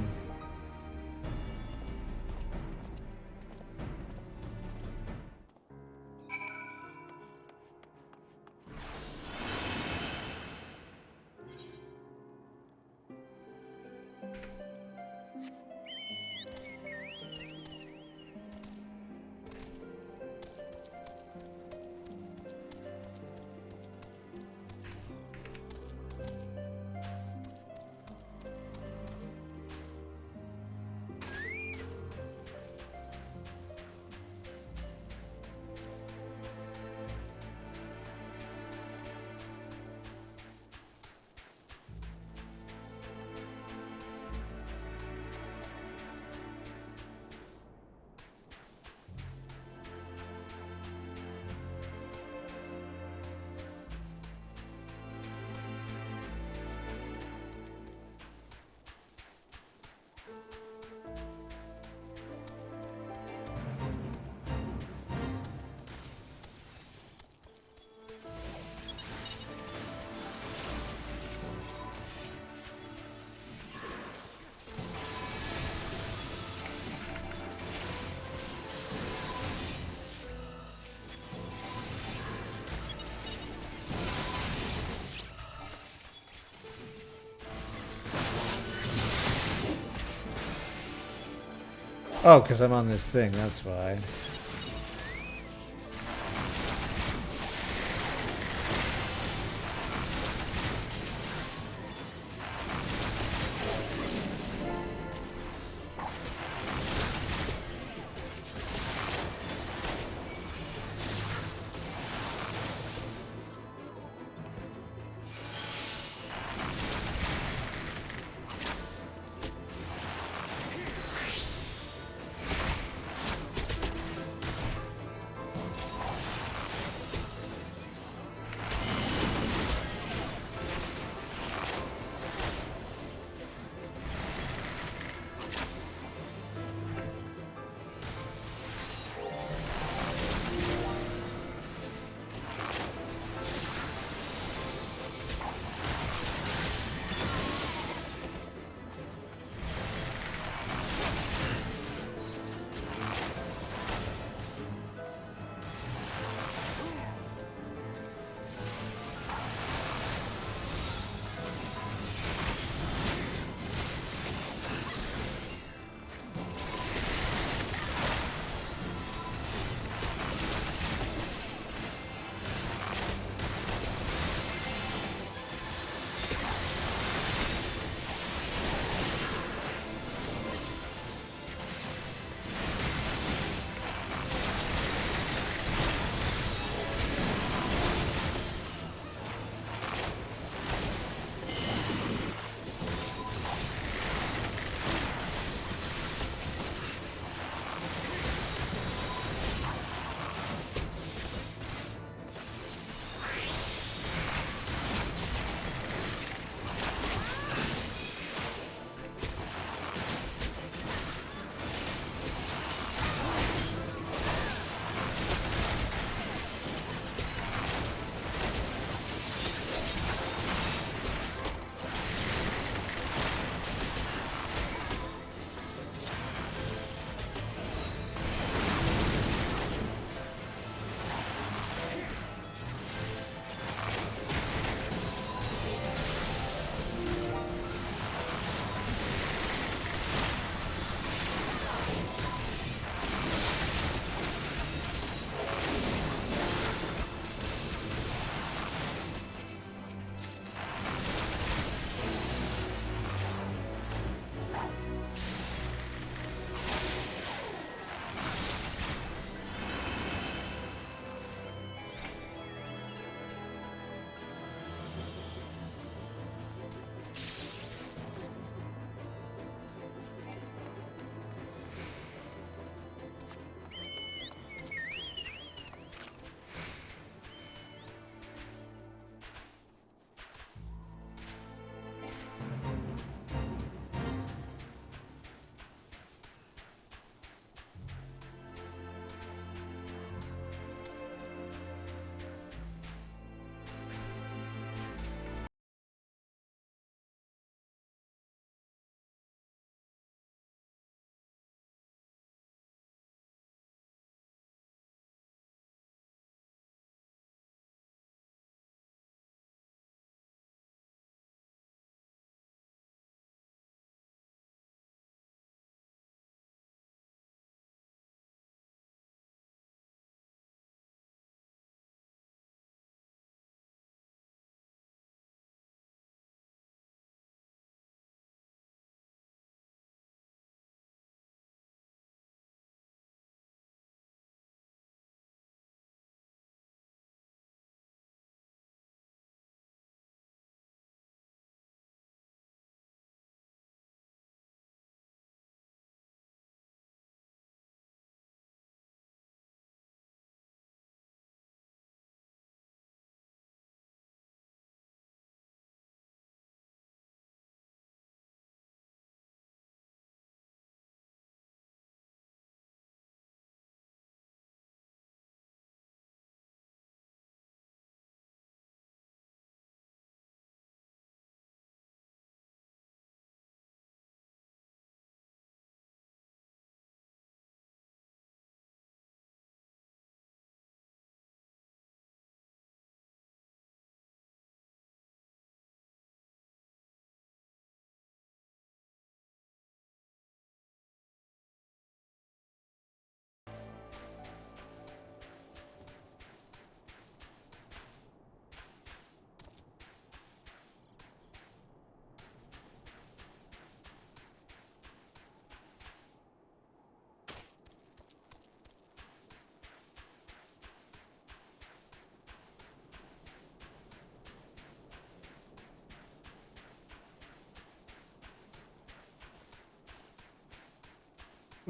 Oh, because I'm on this thing, that's why.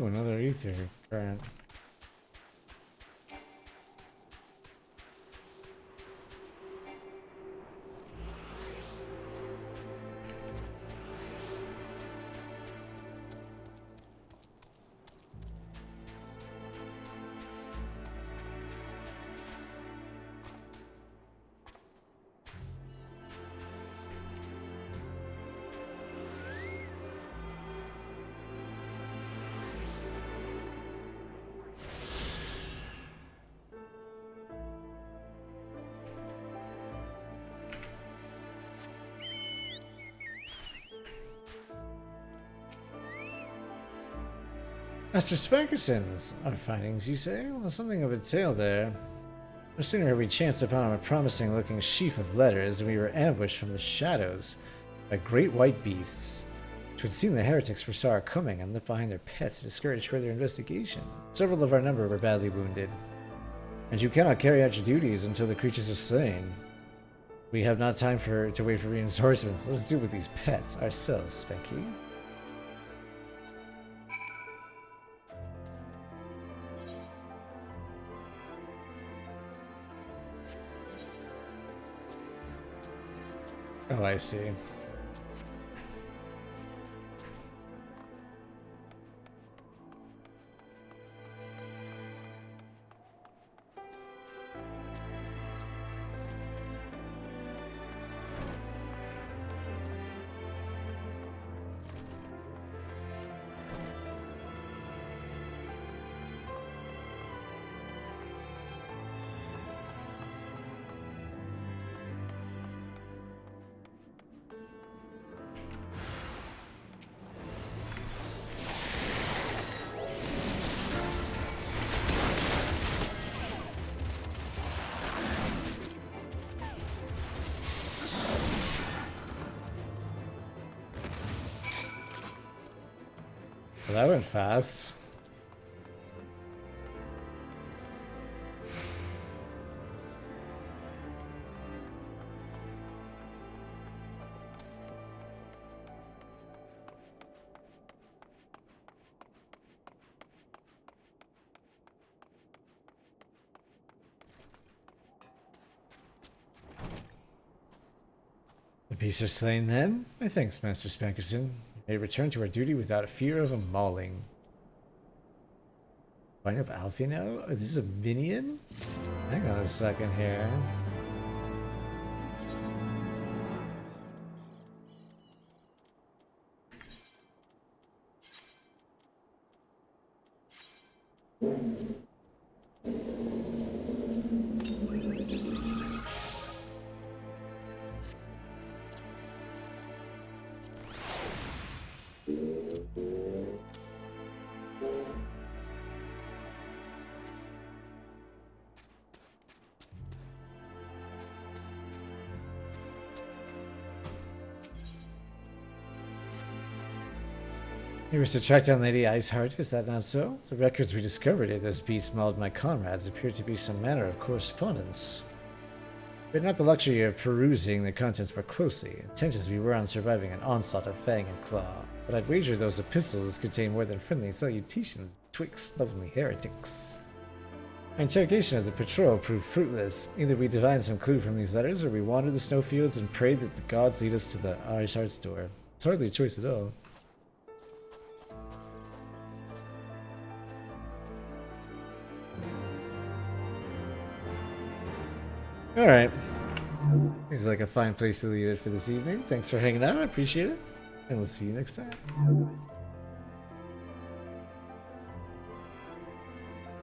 Ooh, another ether current. Master Spankerson's our findings, you say? Well, something of a tale there. No sooner had we chanced upon a promising-looking sheaf of letters than we were ambushed from the shadows by great white beasts. It would seem the heretics foresaw our coming and left behind their pets to discourage further investigation. Several of our number were badly wounded. And you cannot carry out your duties until the creatures are slain. We have not time to wait for reinforcements. Let's deal with these pets ourselves, Spanky. Oh, I see. Well, that went fast. The beasts are slain then? My thanks, Master Spankerson. May return to our duty without a fear of a mauling. Find up Alfie now? Oh, this is a minion? Hang on a second here. You wish to track down Lady Iceheart, is that not so? The records we discovered ere those beasts mauled my comrades appear to be some manner of correspondence. We had not the luxury of perusing the contents more closely, intent as we were on surviving an onslaught of fang and claw, but I'd wager those epistles contain more than friendly salutations betwixt lovely heretics. My interrogation of the patrol proved fruitless. Either we divined some clue from these letters, or we wandered the snowfields and prayed that the gods lead us to the Iceheart's door. It's hardly a choice at all. Alright. Seems like a fine place to leave it for this evening. Thanks for hanging out. I appreciate it. And we'll see you next time.